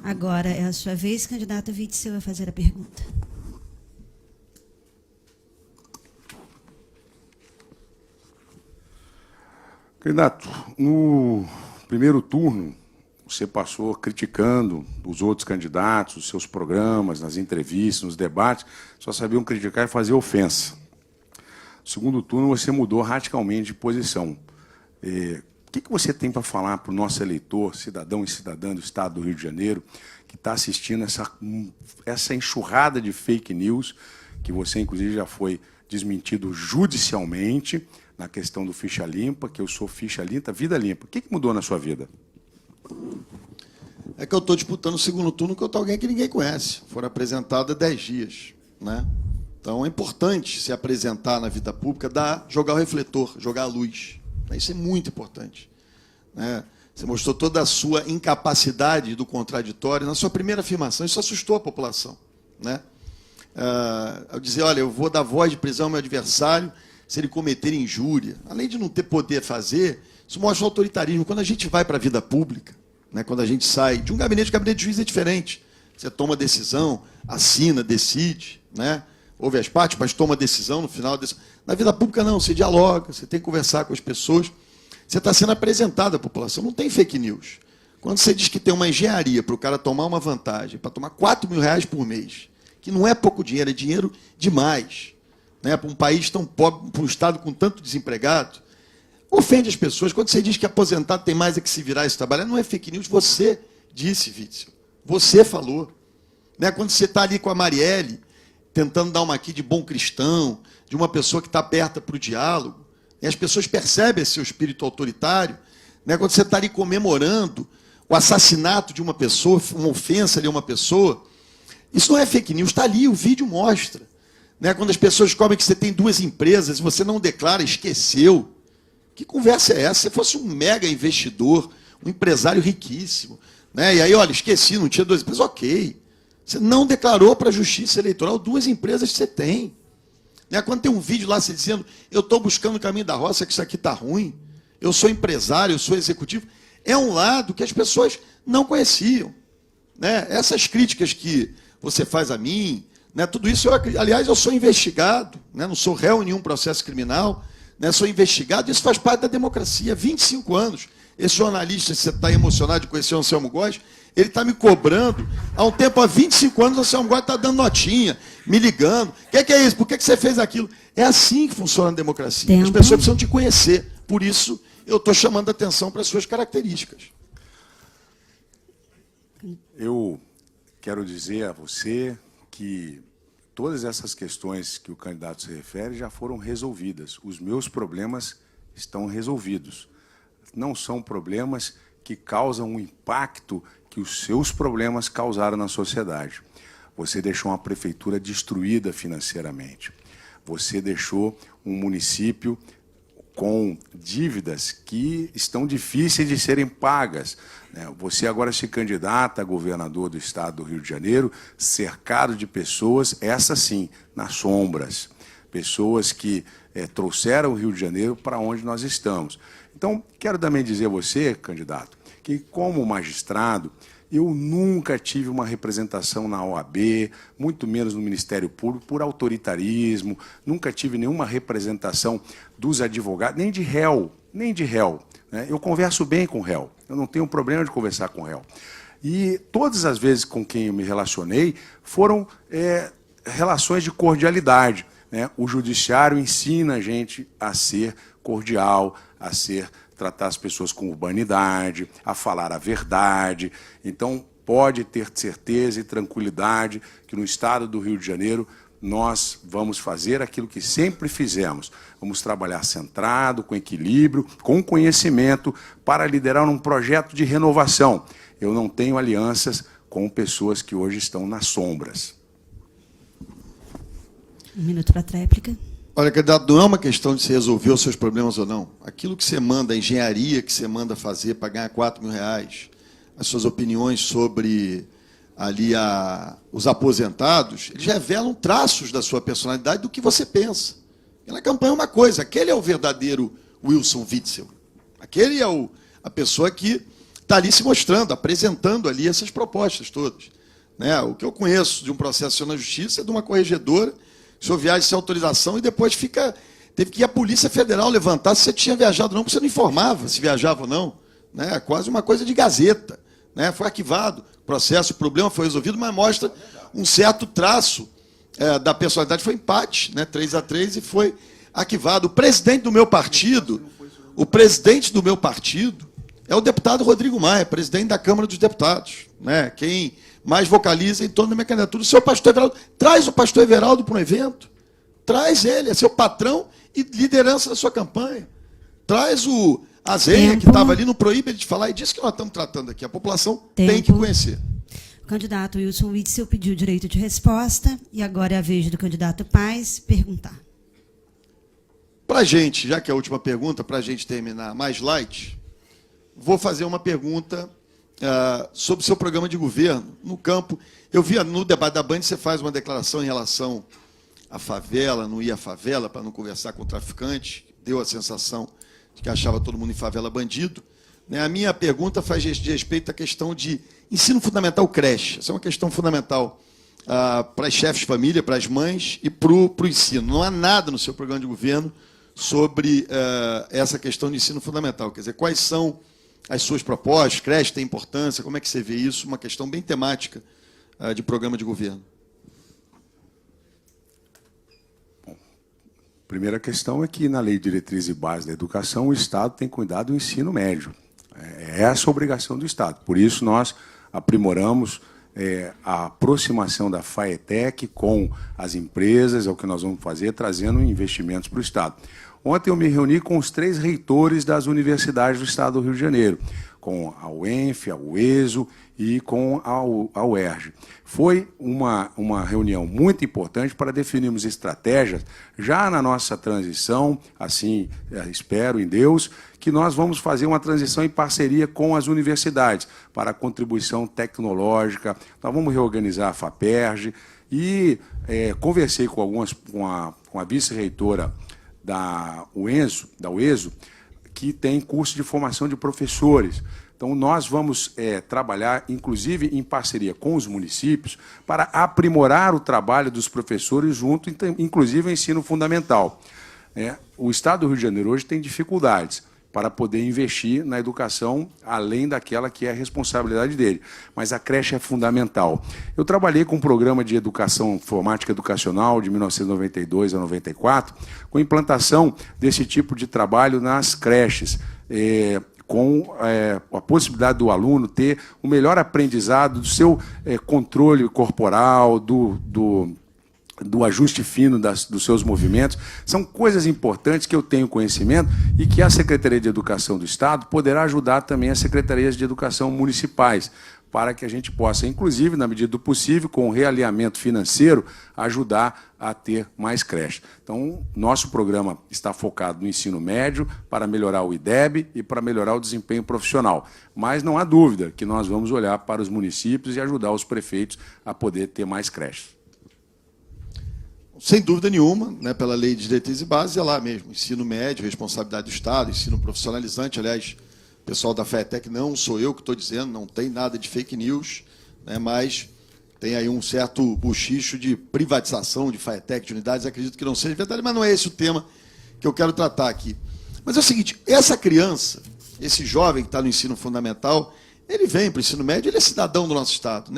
Agora é a sua vez, candidato Witzel, a fazer a pergunta. Candidato, no primeiro turno, você passou criticando os outros candidatos, os seus programas, nas entrevistas, nos debates, só sabiam criticar e fazer ofensa. No segundo turno, você mudou radicalmente de posição. O que você tem para falar para o nosso eleitor, cidadão e cidadã do Estado do Rio de Janeiro, que está assistindo essa enxurrada de fake news, que você, inclusive, já foi desmentido judicialmente na questão do ficha limpa, que eu sou ficha limpa, vida limpa. O que mudou na sua vida? É que eu estou disputando o segundo turno com alguém que ninguém conhece. Foram apresentados há 10 dias. Né? Então, é importante se apresentar na vida pública, jogar o refletor, jogar a luz. Isso é muito importante, né? Você mostrou toda a sua incapacidade do contraditório na sua primeira afirmação. Isso assustou a população, né? Ao dizer, olha, eu vou dar voz de prisão ao meu adversário se ele cometer injúria. Além de não ter poder fazer, isso mostra o autoritarismo. Quando a gente vai para a vida pública, né, quando a gente sai de um gabinete, o gabinete de juiz é diferente. Você toma decisão, assina, decide, né? Ouve as partes, mas toma decisão no final. Na vida pública, não, você dialoga, você tem que conversar com as pessoas. Você está sendo apresentado à população, não tem fake news. Quando você diz que tem uma engenharia para o cara tomar uma vantagem, para tomar R$4.000 por mês, que não é pouco dinheiro, é dinheiro demais, né? Para um país tão pobre, para um estado com tanto desempregado, ofende as pessoas. Quando você diz que aposentado tem mais é que se virar e se trabalhar, não é fake news, você disse, Witzel. Você falou, né? Quando você está ali com a Marielle, tentando dar uma aqui de bom cristão, de uma pessoa que está aberta para o diálogo, e as pessoas percebem esse seu espírito autoritário, né? Quando você está ali comemorando o assassinato de uma pessoa, uma ofensa ali a uma pessoa, isso não é fake news, está ali, o vídeo mostra, né? Quando as pessoas descobrem que você tem 2 empresas e você não declara, esqueceu. Que conversa é essa? Se você fosse um mega investidor, um empresário riquíssimo, né? E aí, olha, esqueci, não tinha 2 empresas, ok. Você não declarou para a Justiça Eleitoral 2 empresas que você tem. Né? Quando tem um vídeo lá você dizendo, eu estou buscando o caminho da roça, que isso aqui está ruim, eu sou empresário, eu sou executivo, é um lado que as pessoas não conheciam, né? Essas críticas que você faz a mim, né? Tudo isso, aliás, eu sou investigado, né? Não sou réu em nenhum processo criminal, né? Sou investigado, isso faz parte da democracia, 25 anos. Esse jornalista, se você está emocionado de conhecer o Anselmo Góes, ele está me cobrando, há um tempo, há 25 anos, o Anselmo Góes está dando notinha, me ligando. O que é isso? Por que você fez aquilo? É assim que funciona a democracia. Tempo. As pessoas precisam te conhecer. Por isso, eu estou chamando a atenção para as suas características. Eu quero dizer a você que todas essas questões que o candidato se refere já foram resolvidas. Os meus problemas estão resolvidos. Não são problemas que causam um impacto que os seus problemas causaram na sociedade. Você deixou uma prefeitura destruída financeiramente. Você deixou um município com dívidas que estão difíceis de serem pagas. Você agora se candidata a governador do estado do Rio de Janeiro, cercado de pessoas, essas sim, nas sombras. Pessoas que trouxeram o Rio de Janeiro para onde nós estamos. Então, quero também dizer a você, candidato, que como magistrado, eu nunca tive uma representação na OAB, muito menos no Ministério Público, por autoritarismo, nunca tive nenhuma representação dos advogados, nem de réu, né? Eu converso bem com réu, eu não tenho problema de conversar com réu. E todas as vezes com quem eu me relacionei foram relações de cordialidade, né? O judiciário ensina a gente a ser cordial, a tratar as pessoas com urbanidade, a falar a verdade. Então, pode ter certeza e tranquilidade que no estado do Rio de Janeiro nós vamos fazer aquilo que sempre fizemos. Vamos trabalhar centrado, com equilíbrio, com conhecimento, para liderar um projeto de renovação. Eu não tenho alianças com pessoas que hoje estão nas sombras. 1 minuto para a tréplica. Olha, candidato, não é uma questão de se resolver os seus problemas ou não. Aquilo que você manda, a engenharia que você manda fazer para ganhar R$4.000, as suas opiniões sobre ali os aposentados, eles revelam traços da sua personalidade do que você pensa. E na campanha é uma coisa, aquele é o verdadeiro Wilson Witzel. Aquele é a pessoa que está ali se mostrando, apresentando ali essas propostas todas. Né? O que eu conheço de um processo na justiça é de uma corregedora. O senhor viaja sem autorização e depois teve que ir a Polícia Federal levantar se você tinha viajado ou não, porque você não informava se viajava ou não. Né? Quase uma coisa de gazeta. Né? Foi arquivado o processo, o problema foi resolvido, mas mostra um certo traço da personalidade. Foi empate, né? 3-3, e foi arquivado. O presidente do meu partido é o deputado Rodrigo Maia, presidente da Câmara dos Deputados. Né? Quem mais vocaliza em torno da minha candidatura. O seu pastor Everaldo, traz o pastor Everaldo para um evento. Traz ele, é seu patrão e liderança da sua campanha. Traz o Azenha, que estava ali, não proíbe ele de falar, e disso que nós estamos tratando aqui. A população tem que conhecer. candidato Wilson Witzel pediu direito de resposta e agora é a vez do candidato Paes perguntar. Para a gente, já que é a última pergunta, para a gente terminar mais light, vou fazer uma pergunta sobre o seu programa de governo no campo. Eu vi no debate da Band, você faz uma declaração em relação à favela, não ia à favela para não conversar com o traficante, deu a sensação de que achava todo mundo em favela bandido. A minha pergunta faz de respeito à questão de ensino fundamental creche. Essa é uma questão fundamental para as chefes de família, para as mães e para o ensino. Não há nada no seu programa de governo sobre essa questão de ensino fundamental. Quer dizer, quais são as suas propostas? Creche tem importância? Como é que você vê isso? Uma questão bem temática de programa de governo. Primeira questão é que, na Lei de Diretriz e Base da Educação, o Estado tem cuidado do ensino médio. É essa a obrigação do Estado. Por isso, nós aprimoramos a aproximação da FAETEC com as empresas, é o que nós vamos fazer, trazendo investimentos para o Estado. Ontem eu me reuni com os 3 reitores das universidades do Estado do Rio de Janeiro, com a UENF, a UESO e com a UERJ. Foi uma reunião muito importante para definirmos estratégias já na nossa transição, assim, espero em Deus, que nós vamos fazer uma transição em parceria com as universidades para a contribuição tecnológica. Nós vamos reorganizar a FAPERJ e conversei com a vice-reitora da UESO, que tem curso de formação de professores. Então, nós vamos trabalhar, inclusive, em parceria com os municípios, para aprimorar o trabalho dos professores junto, inclusive, ao ensino fundamental. O Estado do Rio de Janeiro hoje tem dificuldades para poder investir na educação, além daquela que é a responsabilidade dele. Mas a creche é fundamental. Eu trabalhei com um programa de educação informática educacional de 1992 a 94, com implantação desse tipo de trabalho nas creches, com a possibilidade do aluno ter o melhor aprendizado do seu controle corporal, do ajuste fino dos seus movimentos. São coisas importantes que eu tenho conhecimento e que a Secretaria de Educação do Estado poderá ajudar também as secretarias de educação municipais, para que a gente possa, inclusive, na medida do possível, com o realinhamento financeiro, ajudar a ter mais creches. Então, nosso programa está focado no ensino médio para melhorar o IDEB e para melhorar o desempenho profissional. Mas não há dúvida que nós vamos olhar para os municípios e ajudar os prefeitos a poder ter mais creches. Sem dúvida nenhuma, pela Lei de Diretriz e Base, é lá mesmo, ensino médio, responsabilidade do Estado, ensino profissionalizante. Aliás, o pessoal da FAETEC, não sou eu que estou dizendo, não tem nada de fake news, mas tem aí um certo bochicho de privatização de FAETEC, de unidades, acredito que não seja verdade, mas não é esse o tema que eu quero tratar aqui. Mas é o seguinte, essa criança, esse jovem que está no ensino fundamental, ele vem para o ensino médio, ele é cidadão do nosso Estado.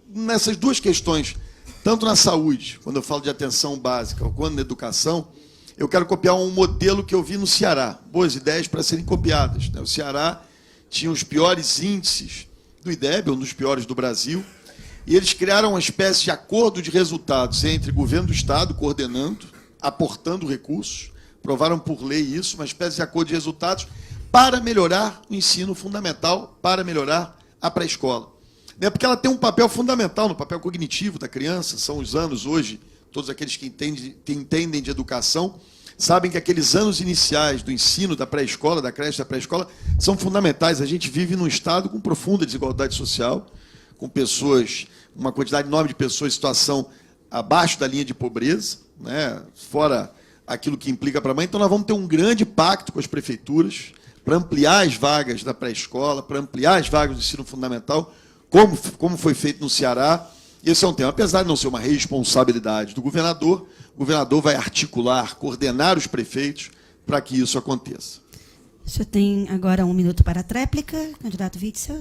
Nessas duas questões, tanto na saúde, quando eu falo de atenção básica, ou quando na educação, eu quero copiar um modelo que eu vi no Ceará. Boas ideias para serem copiadas. O Ceará tinha os piores índices do IDEB, um dos piores do Brasil, e eles criaram uma espécie de acordo de resultados entre o governo do Estado, coordenando, aportando recursos, aprovaram por lei isso, uma espécie de acordo de resultados para melhorar o ensino fundamental, para melhorar a pré-escola. Porque ela tem um papel fundamental no papel cognitivo da criança. São os anos hoje, todos aqueles que entendem de educação, sabem que aqueles anos iniciais do ensino da pré-escola, da creche da pré-escola, são fundamentais. A gente vive num estado com profunda desigualdade social, com pessoas, uma quantidade enorme de pessoas em situação abaixo da linha de pobreza, fora aquilo que implica para a mãe. Então, nós vamos ter um grande pacto com as prefeituras para ampliar as vagas da pré-escola, para ampliar as vagas do ensino fundamental, como foi feito no Ceará. Esse é um tema, apesar de não ser uma responsabilidade do governador, o governador vai articular, coordenar os prefeitos para que isso aconteça. O senhor tem agora 1 minuto para a tréplica, candidato Witzel.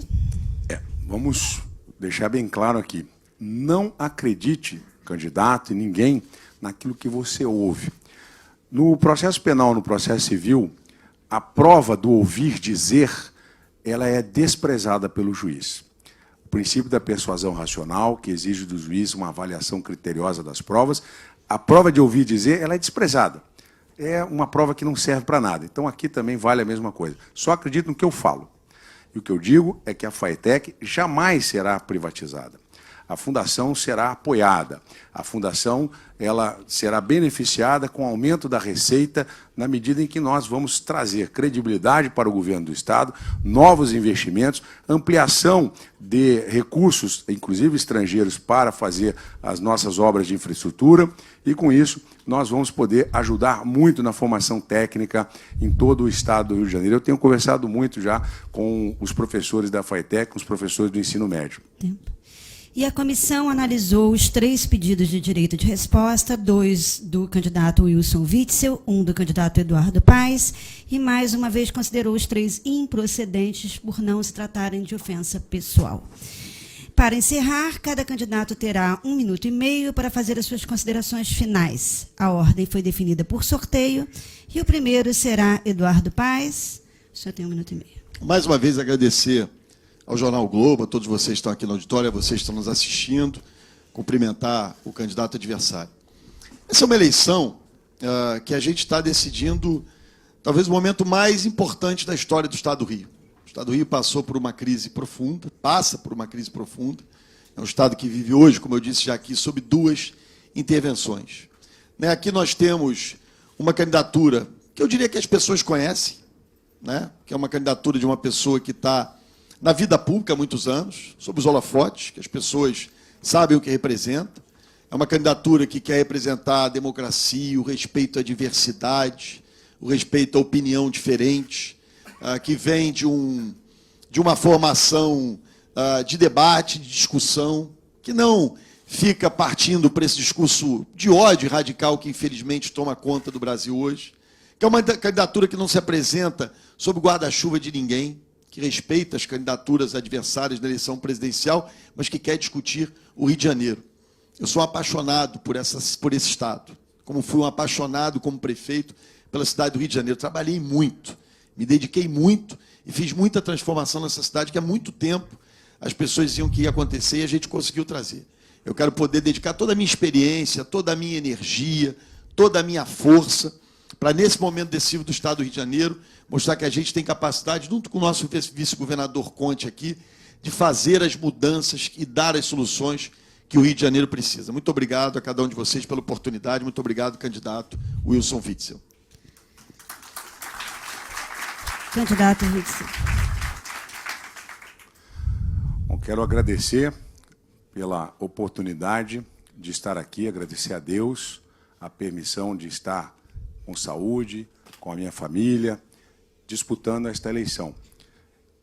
Vamos deixar bem claro aqui. Não acredite, candidato, e ninguém, naquilo que você ouve. No processo penal, no processo civil, a prova do ouvir dizer, ela é desprezada pelo juiz. O princípio da persuasão racional, que exige do juiz uma avaliação criteriosa das provas, a prova de ouvir dizer, ela é desprezada. É uma prova que não serve para nada. Então, aqui também vale a mesma coisa. Só acredito no que eu falo. E o que eu digo é que a FAETEC jamais será privatizada. A fundação será apoiada. A fundação ela será beneficiada com o aumento da receita na medida em que nós vamos trazer credibilidade para o governo do Estado, novos investimentos, ampliação de recursos, inclusive estrangeiros, para fazer as nossas obras de infraestrutura, e, com isso, nós vamos poder ajudar muito na formação técnica em todo o Estado do Rio de Janeiro. Eu tenho conversado muito já com os professores da FATEC, com os professores do ensino médio. E a comissão analisou os 3 pedidos de direito de resposta, 2 do candidato Wilson Witzel, 1 do candidato Eduardo Paes, e, mais uma vez, considerou os 3 improcedentes por não se tratarem de ofensa pessoal. Para encerrar, cada candidato terá 1 minuto e meio para fazer as suas considerações finais. A ordem foi definida por sorteio, e o primeiro será Eduardo Paes. O senhor tem 1 minuto e meio. Mais uma vez, agradecer ao Jornal o Globo, a todos vocês que estão aqui no auditório, a vocês que estão nos assistindo, cumprimentar o candidato adversário. Essa é uma eleição que a gente está decidindo, talvez o momento mais importante da história do Estado do Rio. O Estado do Rio passou por uma crise profunda, passa por uma crise profunda. É um Estado que vive hoje, como eu disse já aqui, sob 2 intervenções. Aqui nós temos uma candidatura que eu diria que as pessoas conhecem, que é uma candidatura de uma pessoa que está na vida pública há muitos anos, sob os holofotes, que as pessoas sabem o que representa. É uma candidatura que quer representar a democracia, o respeito à diversidade, o respeito à opinião diferente, que vem de uma formação de debate, de discussão, que não fica partindo para esse discurso de ódio radical que, infelizmente, toma conta do Brasil hoje, que é uma candidatura que não se apresenta sob o guarda-chuva de ninguém, que respeita as candidaturas adversárias da eleição presidencial, mas que quer discutir o Rio de Janeiro. Eu sou um apaixonado por esse Estado, como fui um apaixonado como prefeito pela cidade do Rio de Janeiro. Trabalhei muito, me dediquei muito e fiz muita transformação nessa cidade que há muito tempo as pessoas diziam que ia acontecer e a gente conseguiu trazer. Eu quero poder dedicar toda a minha experiência, toda a minha energia, toda a minha força para, nesse momento decisivo do Estado do Rio de Janeiro, mostrar que a gente tem capacidade, junto com o nosso vice-governador Conte aqui, de fazer as mudanças e dar as soluções que o Rio de Janeiro precisa. Muito obrigado a cada um de vocês pela oportunidade. Muito obrigado, candidato Wilson Witzel. Candidato Witzel. Bom, quero agradecer pela oportunidade de estar aqui, agradecer a Deus a permissão de estar com saúde, com a minha família, disputando esta eleição.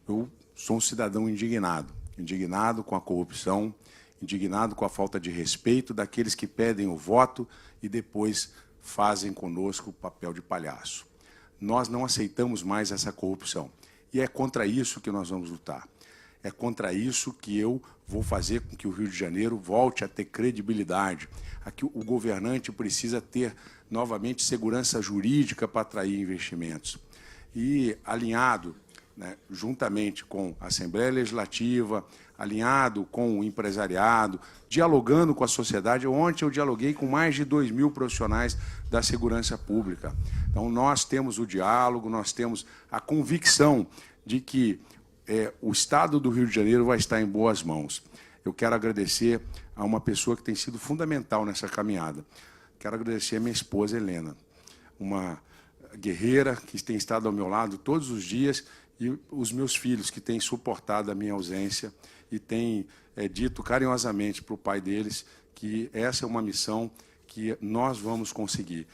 Eu sou um cidadão indignado com a corrupção, indignado com a falta de respeito daqueles que pedem o voto e depois fazem conosco o papel de palhaço. Nós não aceitamos mais essa corrupção. E é contra isso que nós vamos lutar. É contra isso que eu vou fazer com que o Rio de Janeiro volte a ter credibilidade. Aqui o governante precisa ter novamente segurança jurídica para atrair investimentos. E alinhado, juntamente com a Assembleia Legislativa, alinhado com o empresariado, dialogando com a sociedade. Ontem eu dialoguei com mais de 2.000 profissionais da segurança pública. Então, nós temos o diálogo, nós temos a convicção de que o Estado do Rio de Janeiro vai estar em boas mãos. Eu quero agradecer a uma pessoa que tem sido fundamental nessa caminhada. Quero agradecer a minha esposa, Helena, uma guerreira que tem estado ao meu lado todos os dias, e os meus filhos, que têm suportado a minha ausência e têm dito carinhosamente para o pai deles que essa é uma missão que nós vamos conseguir,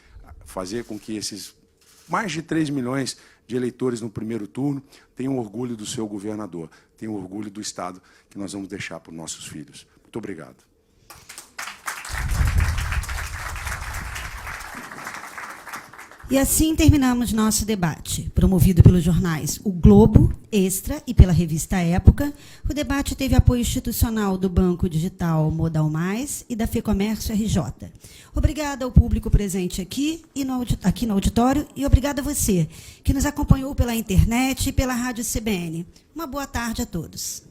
fazer com que esses mais de 3 milhões de eleitores no primeiro turno tenham orgulho do seu governador, tenham orgulho do Estado que nós vamos deixar para os nossos filhos. Muito obrigado. E assim terminamos nosso debate. Promovido pelos jornais O Globo, Extra e pela revista Época, o debate teve apoio institucional do Banco Digital Modal Mais e da FEComércio RJ. Obrigada ao público presente aqui no auditório e obrigada a você, que nos acompanhou pela internet e pela Rádio CBN. Uma boa tarde a todos.